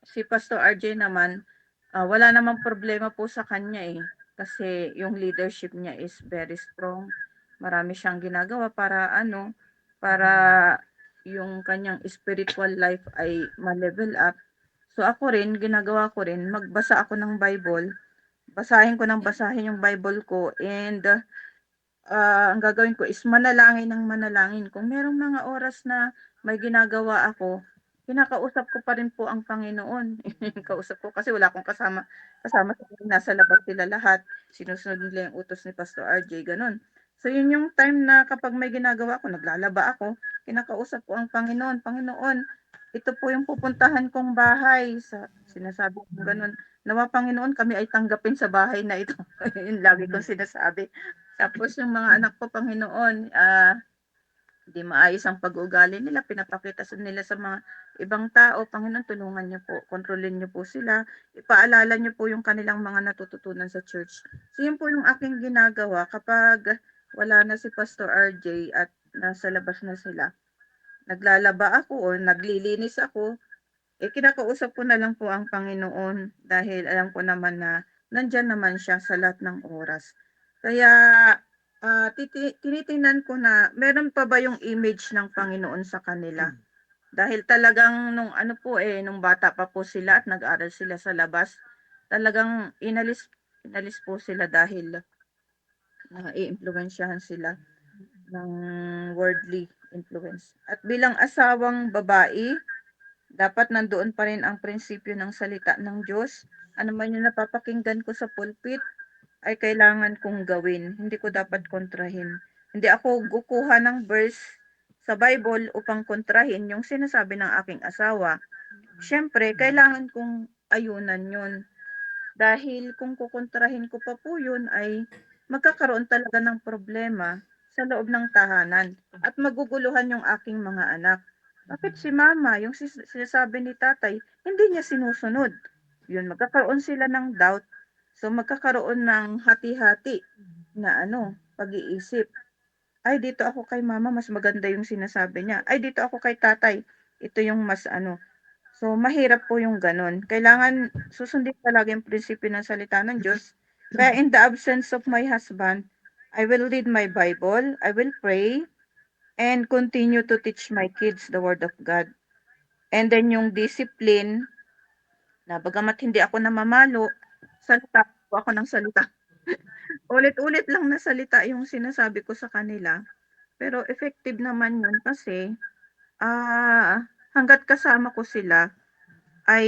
si Pastor RJ naman, wala namang problema po sa kanya eh. Kasi yung leadership niya is very strong. Marami siyang ginagawa para yung kanyang spiritual life ay ma-level up. So ako rin, ginagawa ko rin, magbasa ako ng Bible. Basahin ko ng basahin yung Bible ko and ang gagawin ko is manalangin ng manalangin. Kung merong mga oras na may ginagawa ako, kinakausap ko pa rin po ang Panginoon. Kausap ko kasi wala akong kasama nasa labas sila lahat. Sinusunod nila yung utos ni Pastor RJ, ganun. So yun yung time na kapag may ginagawa ako, naglalaba ako, kinakausap ko ang Panginoon. Panginoon, ito po yung pupuntahan kong bahay. Sinasabi ko ganun. Nawa Panginoon, kami ay tanggapin sa bahay na ito. Yun lagi kong sinasabi. Tapos yung mga anak ko, Panginoon, di maayos ang pag-uugali nila, pinapakita nila sa mga ibang tao, Panginoon, tulungan niyo po, kontrolin niyo po sila, ipaalala niyo po yung kanilang mga natututunan sa church. So yun po yung aking ginagawa kapag wala na si Pastor RJ at nasa labas na sila. Naglalaba ako o naglilinis ako, kinakausap ko na lang po ang Panginoon dahil alam ko naman na nandyan naman siya sa lahat ng oras. Kaya tinitingnan ko na meron pa ba yung image ng Panginoon sa kanila. Dahil talagang nung bata pa po sila at nag-aral sila sa labas, talagang inalis po sila dahil naiimpluwensyahan sila ng worldly influence. At bilang asawang babae, dapat nandoon pa rin ang prinsipyo ng salita ng Diyos. Ano man yung napapakinggan ko sa pulpit, ay kailangan kong gawin. Hindi ko dapat kontrahin. Hindi ako kukuha ng verse sa Bible upang kontrahin yung sinasabi ng aking asawa. Siyempre, kailangan kong ayunan yun. Dahil kung kukontrahin ko pa po yun ay magkakaroon talaga ng problema sa loob ng tahanan at maguguluhan yung aking mga anak. Bakit si mama, yung sinasabi ni tatay, hindi niya sinusunod? Yun, magkakaroon sila ng doubt. So magkakaroon ng hati-hati na pag-iisip. Ay, dito ako kay mama, mas maganda yung sinasabi niya. Ay, dito ako kay tatay, ito yung mas So, mahirap po yung ganun. Kailangan susundin talaga yung prinsipyo ng salita ng Diyos. Kaya in the absence of my husband, I will read my Bible, I will pray, and continue to teach my kids the Word of God. And then yung discipline, na bagamat hindi ako namamalo, salita po ako ng salita. Ulit-ulit lang na salita yung sinasabi ko sa kanila. Pero effective naman yun kasi, hangga't kasama ko sila ay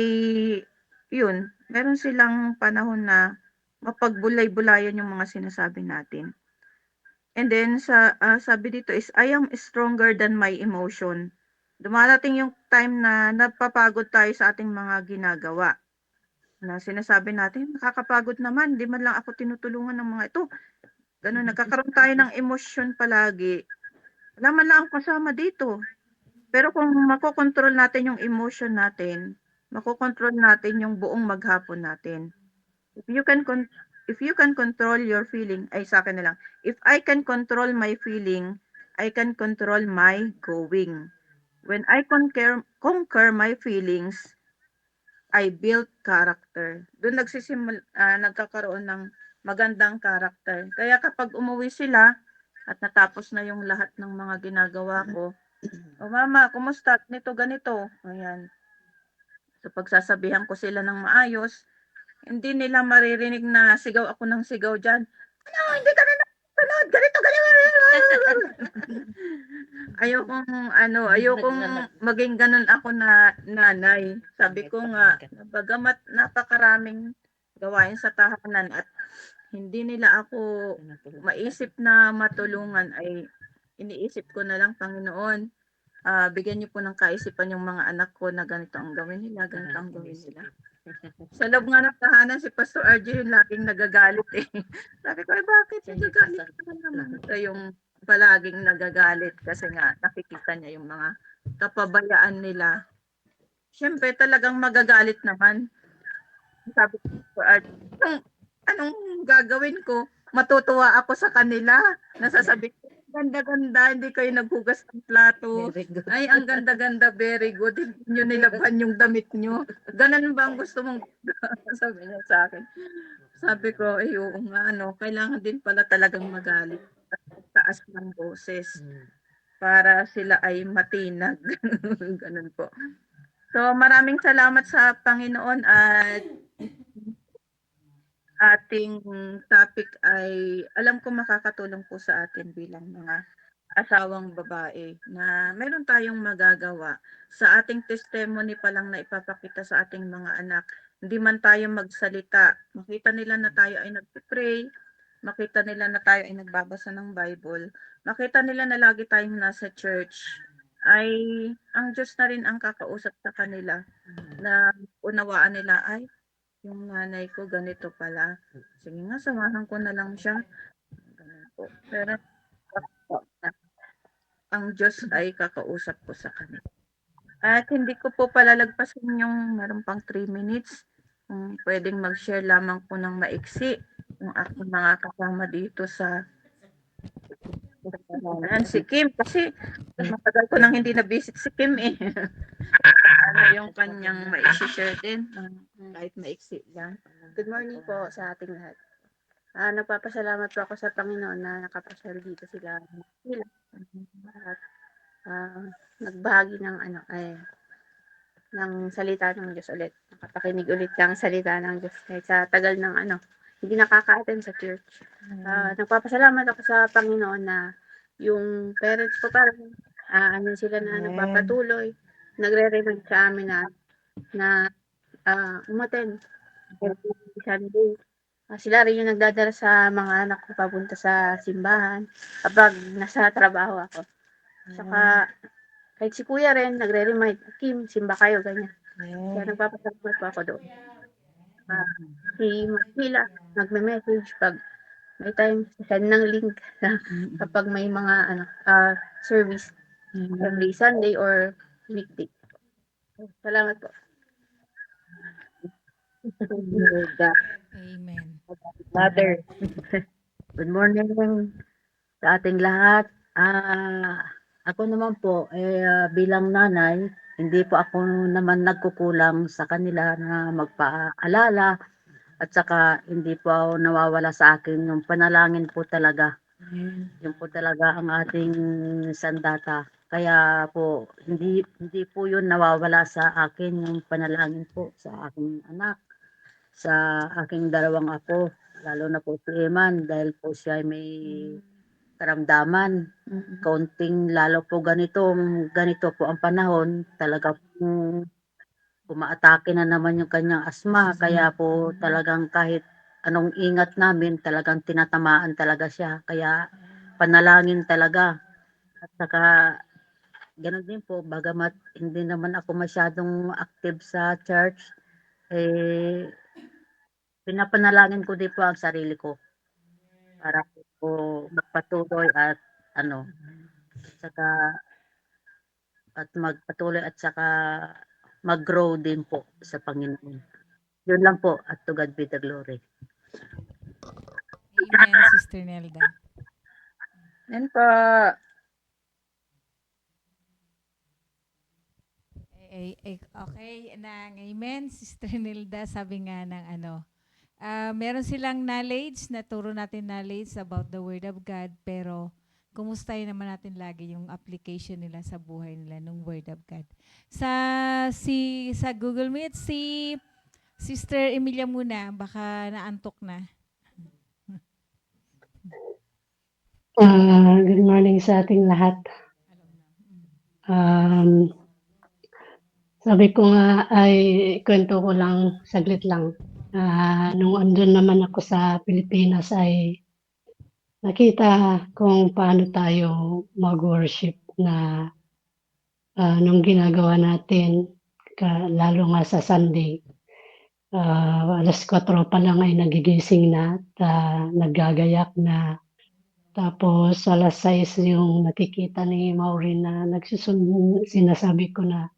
yun, meron silang panahon na mapagbulay-bulayan yung mga sinasabi natin. And then sabi dito is, "I am stronger than my emotion." Dumarating yung time na napapagod tayo sa ating mga ginagawa, na sinasabi natin, "Nakakapagod naman, 'di man lang ako tinutulungan ng mga ito." Gano'n, nagkakaroon tayo ng emosyon palagi. Wala man lang akong kasama dito. Pero kung makokontrol natin yung emotion natin, makokontrol natin yung buong maghapon natin. If you can control your feeling, ay sa'kin na lang, if I can control my feeling, I can control my going. When I conquer my feelings, I build character. Do'n nagkakaroon ng magandang character. Kaya kapag umuwi sila at natapos na yung lahat ng mga ginagawa ko, "O mama, kumusta? Ganito." Ayan. So pagsasabihan ko sila ng maayos, hindi nila maririnig na sigaw ako ng sigaw diyan, "Ano, hindi ka na nanonood, ganito, ayokong maging gano'n ako na nanay. Sabi ko nga, bagamat napakaraming gawain sa tahanan at hindi nila ako maisip na matulungan, ay iniisip ko na lang, "Panginoon, bigyan niyo po ng kaisipan yung mga anak ko na ganito ang gawin nila, ganito ang gawin nila." Sa loob nga ng tahanan si Pastor RJ yung laging nagagalit, eh. Sabi ko, "Eh, bakit nagagalit ka naman?" Siya yung palaging nagagalit kasi nga nakikita niya yung mga kapabayaan nila. Siyempre talagang magagalit naman. Sabi ko, "Pastor RJ, anong gagawin ko? Matutuwa ako sa kanila." Nasasabi ko, "Ganda-ganda, hindi kayo naghugas ng plato. Very good. Ay, ang ganda-ganda, very good. Hindi niyo nilabhan yung damit niyo. Gano'n ba ang gusto mong" sabi niya sa'kin. Sabi ko, "Eh, oo nga 'no, kailangan din pala talagang magalit at magtaas ng boses para sila ay matinag." Gano'n po. So, maraming salamat sa Panginoon at ating topic ay alam ko makakatulong po sa atin bilang mga asawang babae na meron tayong magagawa. Sa ating testimony pa lang na ipapakita sa ating mga anak, hindi man tayo magsalita, makita nila na tayo ay nagpe-pray, makita nila na tayo ay nagbabasa ng Bible, makita nila na lagi tayong nasa church, ay ang Diyos na rin ang kakausap sa kanila na unawaan nila, "Ay, yung nanay ko ganito pala. Sige nga, samahan ko na lang siya." Ganun po. Pero ang Diyos ay kakausap ko sa kanila. At hindi ko po palalagpasin yung meron pang 3 minutes. Kung pwedeng mag-share lamang po ng maiksi yung aking mga kasama dito sa si Kim. Kasi matagal ko nang hindi na-visit si Kim, eh. Ano yung kanyang mai-share din, kahit maiksi lang. Good morning po sa ating lahat. Nagpapasalamat po ako sa Panginoon na nakapasyal dito sila at nagbahagi ng salita ng Diyos ulit. Nakapakinig ulit ng salita ng Diyos kahit sa tagal ng hindi nakaka-attend sa church. Nagpapasalamat ako sa Panginoon na yung parents ko parang sila na nagpapatuloy, nagre-remind sa amin na umattend every Sunday. Sila rin yung nagdadala sa mga anak ko papunta sa simbahan kapag nasa trabaho ako. Saka kahit si kuya rin nagre-remind, "Kim, simba kayo," ganyan. Kaya nagpapasalamat po ako doon. Si Sheila nagme-message pag may time, send ng link kapag may mga service every Sunday or weekday. Salamat po. Amen. Mother, good morning sa ating lahat. Ako naman po, bilang nanay, hindi po ako naman nagkukulang sa kanila na magpaalala at saka hindi po ako nawawala sa akin yung panalangin po talaga. Yun po talaga ang ating sandata. Kaya po, hindi po yun nawawala sa akin yung panalangin po sa aking anak, sa aking dalawang apo, lalo na po si Eman dahil po siya ay may karamdaman. Kaunting lalo po ganito po ang panahon, talaga pong umaatake na naman yung kanyang asma. Kaya po talagang kahit anong ingat namin, talagang tinatamaan talaga siya. Kaya panalangin talaga. At saka gano'n din po, bagamat hindi naman ako masyadong active sa church, eh, pinapanalangin ko din po ang sarili ko para po magpatuloy at ano, saka magpatuloy at saka mag-grow din po sa Panginoon. Yun lang po, at to God be the glory. Amen, Sister Nelda. Yan po. Okay, amen, Sister Nelda, sabi nga ng meron silang knowledge, naturo natin knowledge about the Word of God, pero kumustahin naman natin lagi yung application nila sa buhay nila ng Word of God. Sa Google Meet, si Sister Emilia muna, baka naantok na. Good morning sa ating lahat. Sabi ko nga ay kwento ko lang, saglit lang. Nung andun naman ako sa Pilipinas ay nakita kung paano tayo mag-worship na nung ginagawa natin, lalo nga sa Sunday. Alas 4 pa lang ay nagigising na at naggagayak na. Tapos alas 6 yung nakikita ni Maureen na sinasabi ko na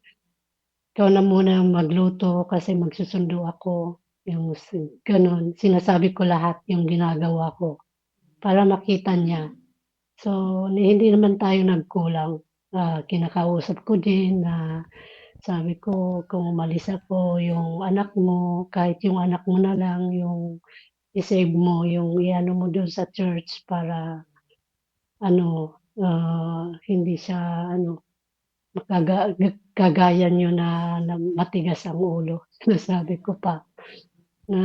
ikaw na muna magluto kasi magsusundo ako. Yung ganun, sinasabi ko lahat yung ginagawa ko para makita niya. So, hindi naman tayo nagkulang. Kinakausap ko din na sabi ko kung umalis ako, yung anak mo, kahit yung anak mo na lang, yung i-save mo, yung iano mo doon sa church para hindi siya kagaya niyo na matigas ang ulo. Sinasabi ko pa na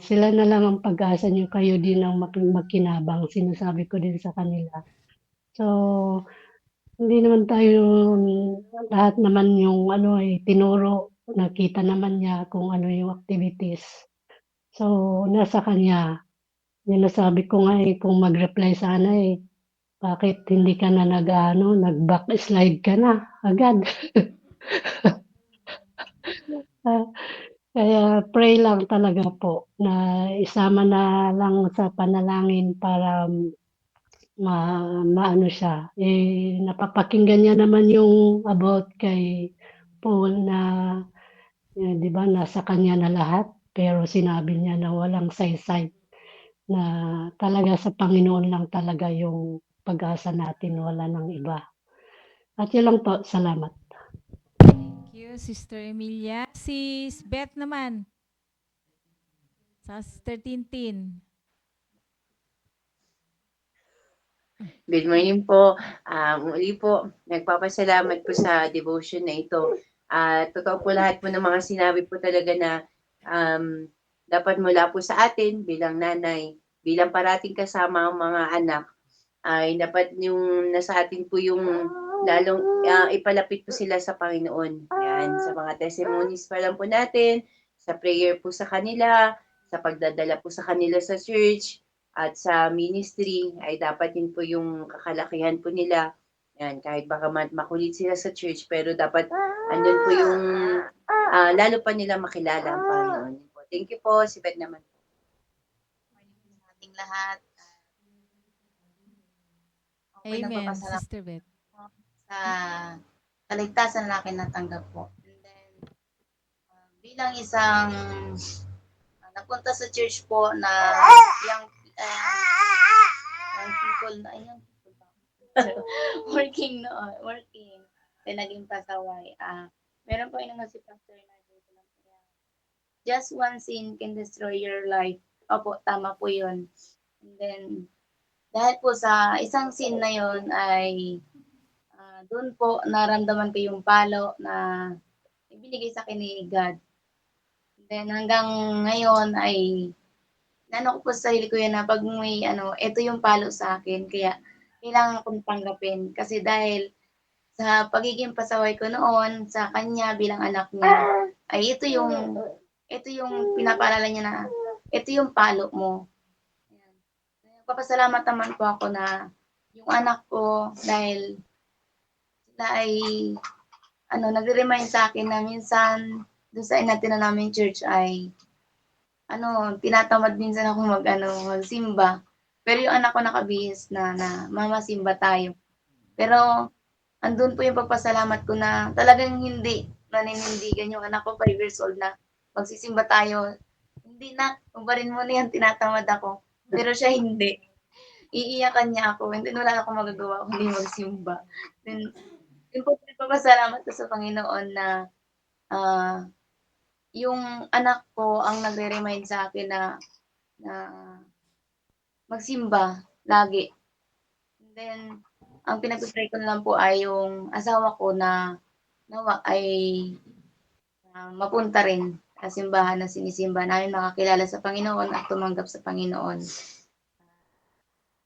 sila na lang ang pag-asa niyo, kayo din ang makinabang. Sinasabi ko din sa kanila. So, hindi naman tayo lahat naman yung tinuro, nakita naman niya kung ano yung activities. So, nasa kanya. Sinasabi ko nga kung mag-reply sana bakit hindi ka na nag-backslide ka na agad. Kaya pray lang talaga po na isama na lang sa panalangin para maano siya. Napapakinggan niya naman yung about kay Paul na 'di ba nasa kanya na lahat, pero sinabi niya na walang saysay, na talaga sa Panginoon lang talaga yung pag-asa natin, wala ng iba. At yun lang po, salamat. Thank you, Sister Emilia. Si Beth naman. Sa Sister Tintin. Good morning po. Muli po, nagpapasalamat po sa devotion na ito. Totoo po lahat po ng mga sinabi po talaga na dapat mula po sa atin bilang nanay, bilang parating kasama ang mga anak, ay dapat yung nasa atin po yung lalong ipalapit po sila sa Panginoon. Yan, sa mga testimonies pa lang po natin, sa prayer po sa kanila, sa pagdadala po sa kanila sa church, at sa ministry, ay dapat yun po yung kakalakihan po nila. Yan, kahit baka makulit sila sa church, pero dapat andun po yung lalo pa nila makilala ang Panginoon. Thank you po, si Beth naman. Ating lahat. Okay, amen, Sister Beth. Sa kaligtasan na akin natanggap po. And then, bilang isang napunta sa church po na young people na working. Then naging pasaway. Meron po inang si Pastor na just one sin can destroy your life. Opo, tama po yun. And then, dahil po sa isang sin na yun ay doon po naramdaman ko yung palo na ibinigay sa akin ni God. Then hanggang ngayon ay ko po sa sarili ko yan na pag may ito yung palo sa akin. Kaya kailangan kong tanggapin. Kasi dahil sa pagiging pasaway ko noon sa kanya bilang anak niya, ay ito yung pinapaalala niya na, ito yung palo mo. Ayan. Nagpapasalamat naman po ako na yung anak ko dahil sila ay nagre-remind sa akin na minsan doon sa inattend naming church ay tinatamad minsan ako magsimba. Pero yung anak ko nakabihis na mama simba tayo. Pero andun po yung pagpasalamat ko na talagang hindi naninindigan yung anak ko 5 years old na magsisimba tayo. Hindi na, ubarin mo na yan, tinatamad ako. Pero siya hindi. Iiyakan niya ako. Hindi wala akong magagawa kundi magsimba. Then, yun po nagpapasalamat ko sa Panginoon na yung anak ko ang nagre-remind sa akin na magsimba lagi. And then, ang pinag-pray ko na lang po ay yung asawa ko na nawa ay mapunta rin sa simbahan na sinisimba namin, makakilala sa Panginoon at tumanggap sa Panginoon.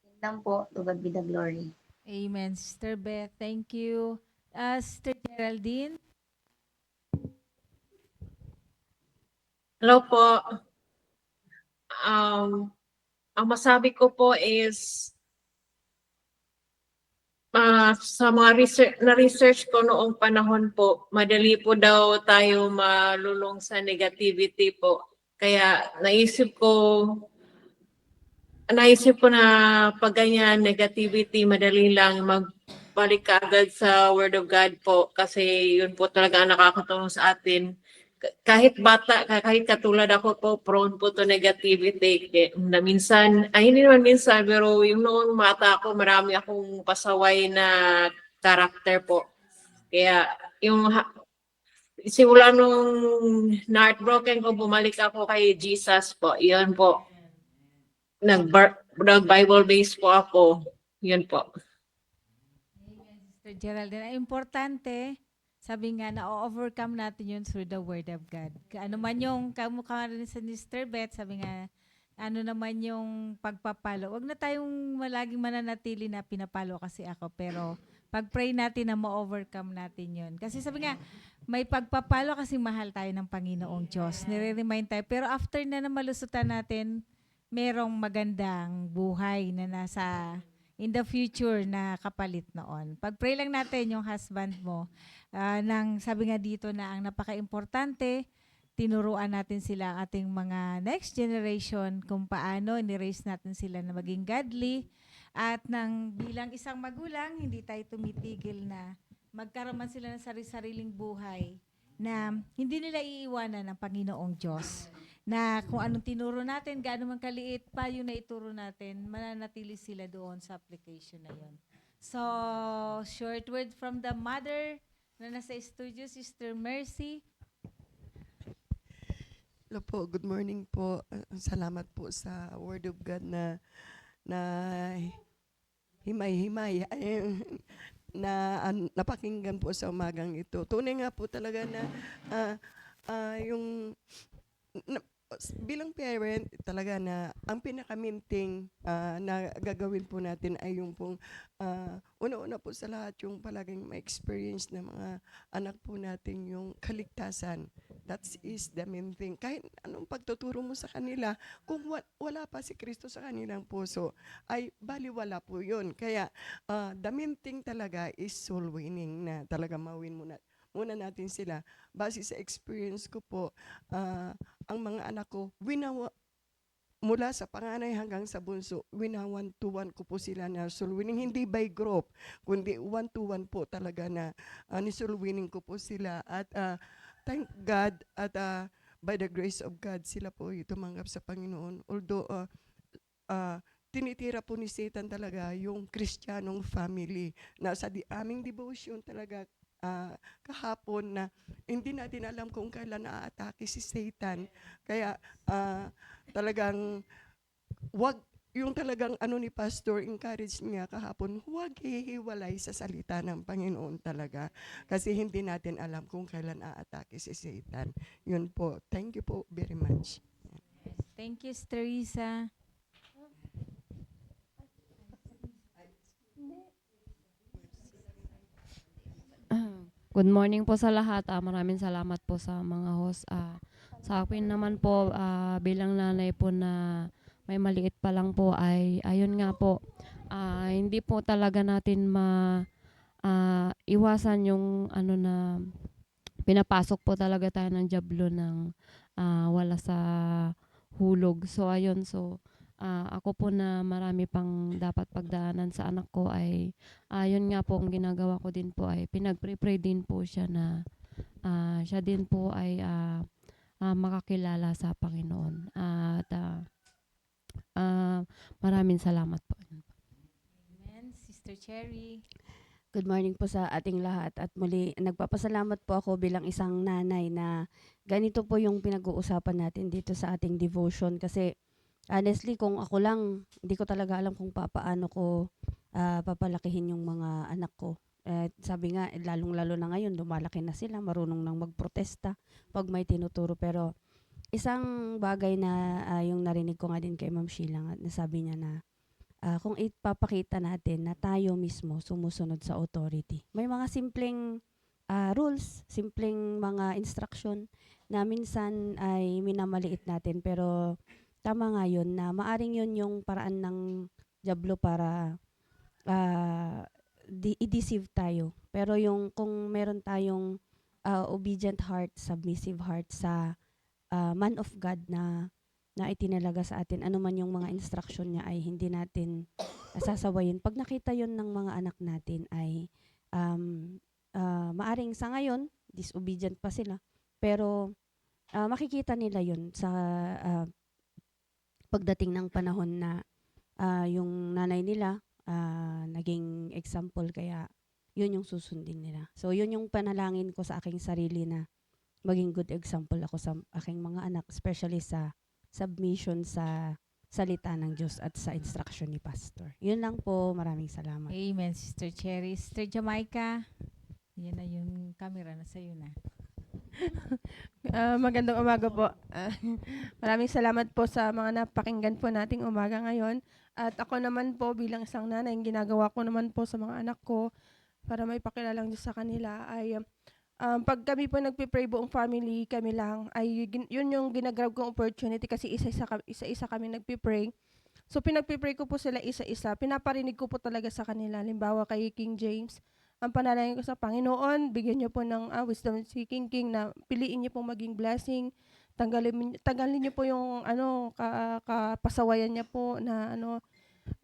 Yun lang po, to God be the glory. Amen. Sister Beth, thank you. Sister Geraldine? Hello po. Ang masabi ko po is sa mga research ko noong panahon po, madali po daw tayo malulong sa negativity po. Kaya naisip ko na pag ganyan negativity, madali lang magbalik ka agad sa Word of God po kasi yun po talaga ang nakakatulong sa atin. Kahit bata, kahit katulad ako po, prone po to negativity. Na minsan, hindi naman minsan, pero yung noong mata ako, marami akong pasaway na karakter po. Kaya yung simula nung na-heartbroken ko, bumalik ako kay Jesus po. Yun po. Nag-Bible base po ako. Yun po. Sister Geraldine, importante, sabi nga na-overcome natin yun through the Word of God. Ano man yung kamukha rin sa Sister Beth, sabi nga, ano naman yung pagpapalo. Huwag na tayong laging mananatili na pinapalo kasi ako, pero pag-pray natin na ma-overcome natin yun. Kasi sabi nga, may pagpapalo kasi mahal tayo ng Panginoong Diyos. Nire-remind tayo. Pero after na malusutan natin, merong magandang buhay na nasa in the future na kapalit noon. Pag-pray lang natin yung husband mo, sabi nga dito na ang napaka-importante, tinuruan natin sila ang ating mga next generation kung paano ni-raise natin sila na maging godly at bilang isang magulang, hindi tayo tumitigil na magkaroon man sila ng sarili-sariling buhay na hindi nila iiwanan ng Panginoong Diyos. Na kung anong tinuro natin, gaano man kaliit pa yung naituro natin, mananatili sila doon sa application na yun. So, short word from the mother na nasa studio, Sister Mercy. Hello po, good morning po. Salamat po sa Word of God na himay-himay na napakinggan po sa umagang ito. Tunay nga po talaga na bilang parent talaga na ang pinakaminting na gagawin po natin ay yung pong una-una po sa lahat yung palaging ma-experience ng mga anak po natin yung kaligtasan. That is the main thing. Kahit anong pagtuturo mo sa kanila, kung wala pa si Kristo sa kanilang puso, ay baliwala po yun. Kaya the main thing talaga is soul winning na talaga mawin muna natin sila. Base sa experience ko po, ang mga anak ko, mula sa panganay hanggang sa bunso, one-to-one ko po sila na soul winning. Hindi by group, kundi one-to-one po talaga na ni soul winning ko po sila. At thank God at by the grace of God, sila po tumanggap sa Panginoon. Although, tinitira po ni Satan talaga yung Kristiyanong family na sa aming devotion talaga kahapon na hindi natin alam kung kailan naaatake si Satan. Kaya talagang yung talagang ni Pastor, encourage niya kahapon, huwag hihiwalay sa salita ng Panginoon talaga. Kasi hindi natin alam kung kailan aatake si Satan. Yun po. Thank you po very much. Thank you, Teresa. Good morning po sa lahat. Maraming salamat po sa mga host. Sa akin naman po, bilang nanay po na may maliit pa lang po ay ayun nga po, hindi po talaga natin iwasan yung ano na pinapasok po talaga tayo ng jablo ng wala sa hulog. So ayun, ako po na marami pang dapat pagdaanan sa anak ko ay yun nga po ang ginagawa ko din po ay pinagpre-pray din po siya na siya din po ay makakilala sa Panginoon. At maraming salamat po. Amen. Sister Cherry. Good morning po sa ating lahat at muli nagpapasalamat po ako bilang isang nanay na ganito po yung pinag-uusapan natin dito sa ating devotion kasi honestly kung ako lang hindi ko talaga alam kung paano ko papalakihin yung mga anak ko. Sabi nga lalong-lalo na ngayon lumalaki na sila, marunong nang magprotesta pag may tinuturo, pero isang bagay na yung narinig ko nga din kay Ma'am Sheila na sabi niya na kung ipapakita natin na tayo mismo sumusunod sa authority. May mga simpleng rules, simpleng mga instruction na minsan ay minamaliit natin, pero tama nga yun na maaring yun yung paraan ng diablo para i-deceive tayo. Pero yung kung meron tayong obedient heart, submissive heart sa man of God na itinalaga sa atin, ano man yung mga instruction niya ay hindi natin sasawayin. Pag nakita yun ng mga anak natin ay maaring sa ngayon, disobedient pa sila, pero makikita nila yun sa pagdating ng panahon na yung nanay nila naging example, kaya yun yung susundin nila. So yun yung panalangin ko sa aking sarili na maging good example ako sa aking mga anak, especially sa submission sa salita ng Diyos at sa instruction ni Pastor. Yun lang po. Maraming salamat. Amen, Sister Cherry. Sister Jamaica. Yan na yung camera na sa'yo na. Magandang umaga po. Maraming salamat po sa mga napakinggan po nating umaga ngayon. At ako naman po bilang isang nanay, yung ginagawa ko naman po sa mga anak ko para may pakilalang Diyos sa kanila ay pag kami po nagpe-pray buong family, kami lang, ay yun yung ginagrab kong opportunity kasi isa-isa kami nagpe-pray. So pinagpe-pray ko po sila isa-isa. Pinaparinig ko po talaga sa kanila. Halimbawa kay King James, ang panalangin ko sa Panginoon, bigyan niyo po ng wisdom si King na piliin niyo pong maging blessing. Tanggalin niyo po yung kapasawayan niya po na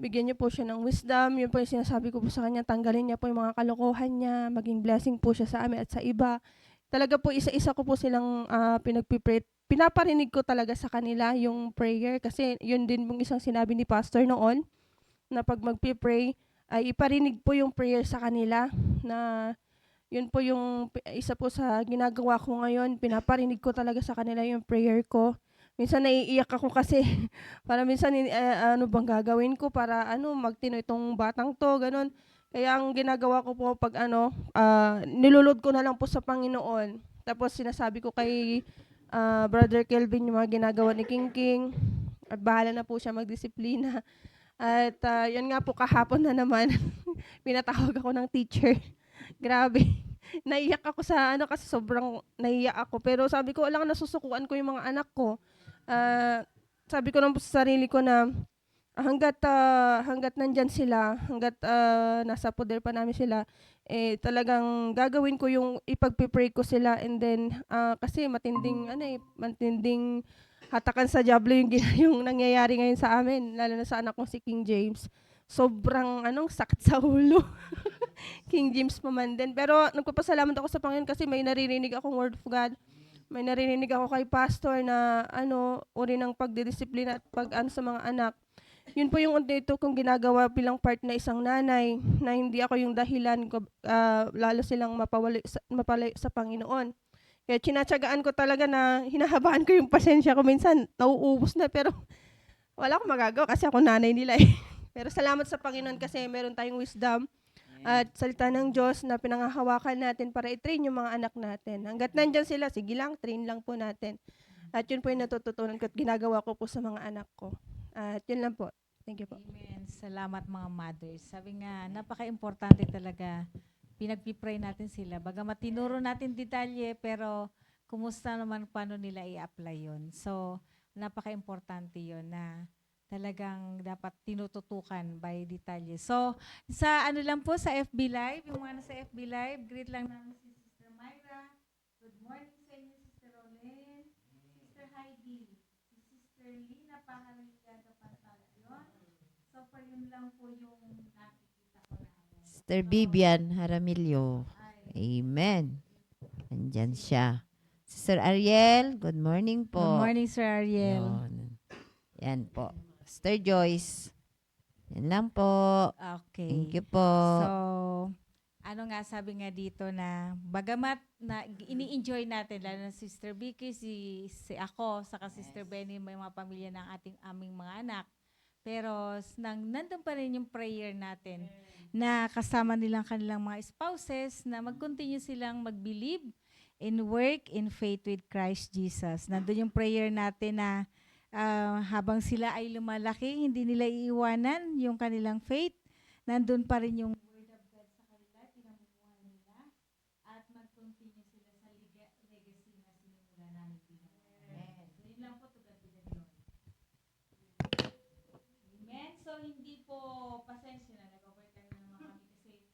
bigyan niyo po siya ng wisdom. Yun po yung sinasabi ko po sa kanya, tanggalin niya po yung mga kalokohan niya, maging blessing po siya sa amin at sa iba. Talaga po isa-isa ko po silang pinagpipray. Pinaparinig ko talaga sa kanila yung prayer kasi yun din pong isang sinabi ni Pastor noon na pag magpipray ay iparinig po yung prayer sa kanila, na yun po yung isa po sa ginagawa ko ngayon. Pinaparinig ko talaga sa kanila yung prayer ko. Minsan naiiyak ako kasi para minsan ano bang gagawin ko para magtino itong batang to, ganun. Kaya ang ginagawa ko po pag nilulod ko na lang po sa Panginoon. Tapos sinasabi ko kay Brother Kelvin yung mga ginagawa ni King at bahala na po siya magdisiplina. At yun nga po kahapon na naman pinatawag ako ng teacher. Grabe. Naiyak ako sa kasi sobrang naiyak ako. Pero sabi ko, alam, nasusukuan ko yung mga anak ko. Sabi ko lang po sa sarili ko na hanggat nandyan sila, hanggat nasa poder pa namin sila, talagang gagawin ko yung ipagpipray ko sila. And then, kasi matinding hatakan sa diablo yung nangyayari ngayon sa amin, lalo na sa anak ko si King James. Sobrang sakit sa ulo. King James pa man din. Pero nagpapasalamat ako sa Panginoon kasi may naririnig akong word of God. May naririnig ako kay Pastor na uri ng pagdidisiplina at sa mga anak. Yun po yung dito kong ginagawa bilang part na isang nanay, na hindi ako yung dahilan ko, lalo silang mapalayo sa Panginoon. Kaya tinatsagaan ko talaga na hinahabaan ko yung pasensya ko. Minsan nauubos na, pero wala akong magagawa kasi ako nanay nila eh. Pero salamat sa Panginoon kasi meron tayong wisdom at salita ng Diyos na pinanghahawakan natin para i-train yung mga anak natin. Hanggat nandyan sila, sige lang, train lang po natin. At yun po yung natututunan ko at ginagawa ko po sa mga anak ko. At yun lang po. Thank you po. Amen. Salamat mga mothers. Sabi nga, napaka-importante talaga pinagpipray natin sila. Bagamat tinuro natin detalye, pero kumusta naman paano nila i-apply yun. So, napaka-importante yun na talagang dapat tinututukan by detalye. So, sa ano lang po, sa FB Live, yung mga nasa FB Live, greet lang namin si Sister Myra. Good morning sa inyo, Sister Olen, Sister Heidi, si Sister Lina Pahaligada Pantala. Yun. So, for yun lang po yung nakikita ko na. Sister Bibian Haramillo. Amen. Andyan siya. Sister Ariel, good morning po. Good morning, Sir Ariel. Yun. Yan po. Sister Joyce. Yan lang po. Okay. Thank you po. So, ano nga sabi nga dito na bagamat na ini-enjoy natin, lalo na Sister Vicky, si ako, saka Sister Benny, may mga pamilya ng aming mga anak. Pero nandun pa rin yung prayer natin na kasama nilang kanilang mga spouses na mag-continue silang mag-believe in work, in faith with Christ Jesus. Nandun yung prayer natin na habang sila ay lumalaki, hindi nila iiwanan yung kanilang faith. Nandun pa rin yung Word of God sa kanila, pinamumuhay nila, at mag-continue sila sa legacy na sinimula namin pinamumuhay. So, yun lang po, tugad din yun. Amen. So, hindi po, pasensya na, nag-overtime na naman kami kasi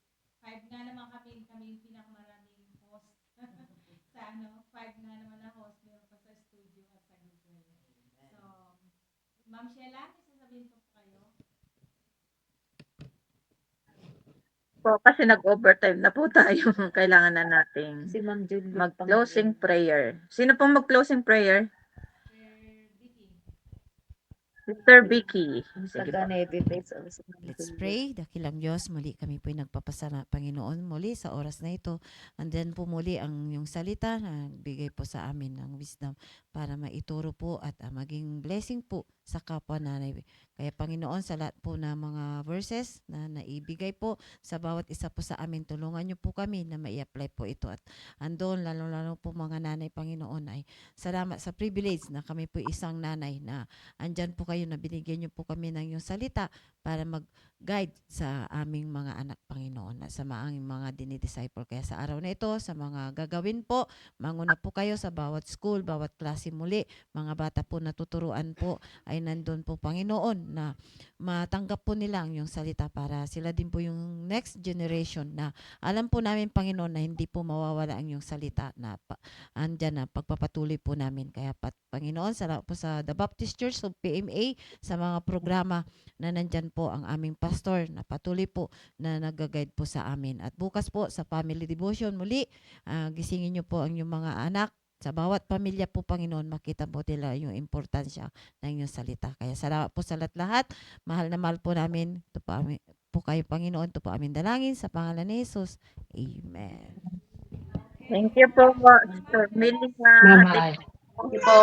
5 nga naman kami yung pinakamaraming host. Sa 5 nga naman na host, meron pa sa studio at sa Google. So, Ma'am Sheila, may sasabihin po kayo? Po, kasi nag-overtime na po tayo. Kailangan na nating Si Ma'am Julie. mag-closing prayer. Sino pong mag-closing prayer? Sister Vicky. Sige po. Let's pray. Dakilang Diyos, muli kami po'y nagpapasala, Panginoon, muli sa oras na ito. Andiyan po muli ang iyong salita na bigay po sa amin ng wisdom para maituro po at maging blessing po sa kapwa nanay. Kaya Panginoon, sa lahat po na mga verses na naibigay po sa bawat isa po sa amin, tulungan niyo po kami na mai-apply po ito. At andon, lalo-lalo po mga nanay, Panginoon, ay salamat sa privilege na kami po isang nanay na andyan po kayo na binigyan niyo po kami ng iyong salita para mag-guide sa aming mga anak, Panginoon, at sa aming mga dinidisciple. Kaya sa araw na ito, sa mga gagawin po, manguna po kayo sa bawat school, bawat klase muli, mga bata po natuturuan po, ay nandun po, Panginoon, na matanggap po nila ang iyong salita para sila din po yung next generation na alam po namin, Panginoon, na hindi po mawawala ang iyong salita na andyan na pagpapatuloy po namin. Kaya Panginoon, salamat po sa The Baptist Church of PMA, sa mga programa na nandyan po ang aming pastor na patuloy po na nag-guide po sa amin. At bukas po sa family devotion muli, gisingin niyo po ang inyong mga anak. Sa bawat pamilya po, Panginoon, makita po nila yung importansya ng inyong salita. Kaya salamat po sa lahat. Mahal na mahal po namin. Ito po kayo, Panginoon. Ito po aming dalangin sa pangalan ni Jesus. Amen. Thank you po, Sister Melissa. Bye-bye. Thank you po.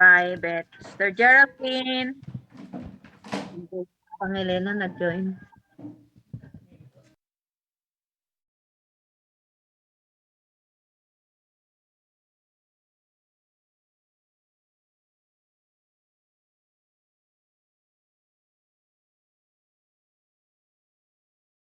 Bye, Beth. Sister Geraldine. Pangelena nag-join.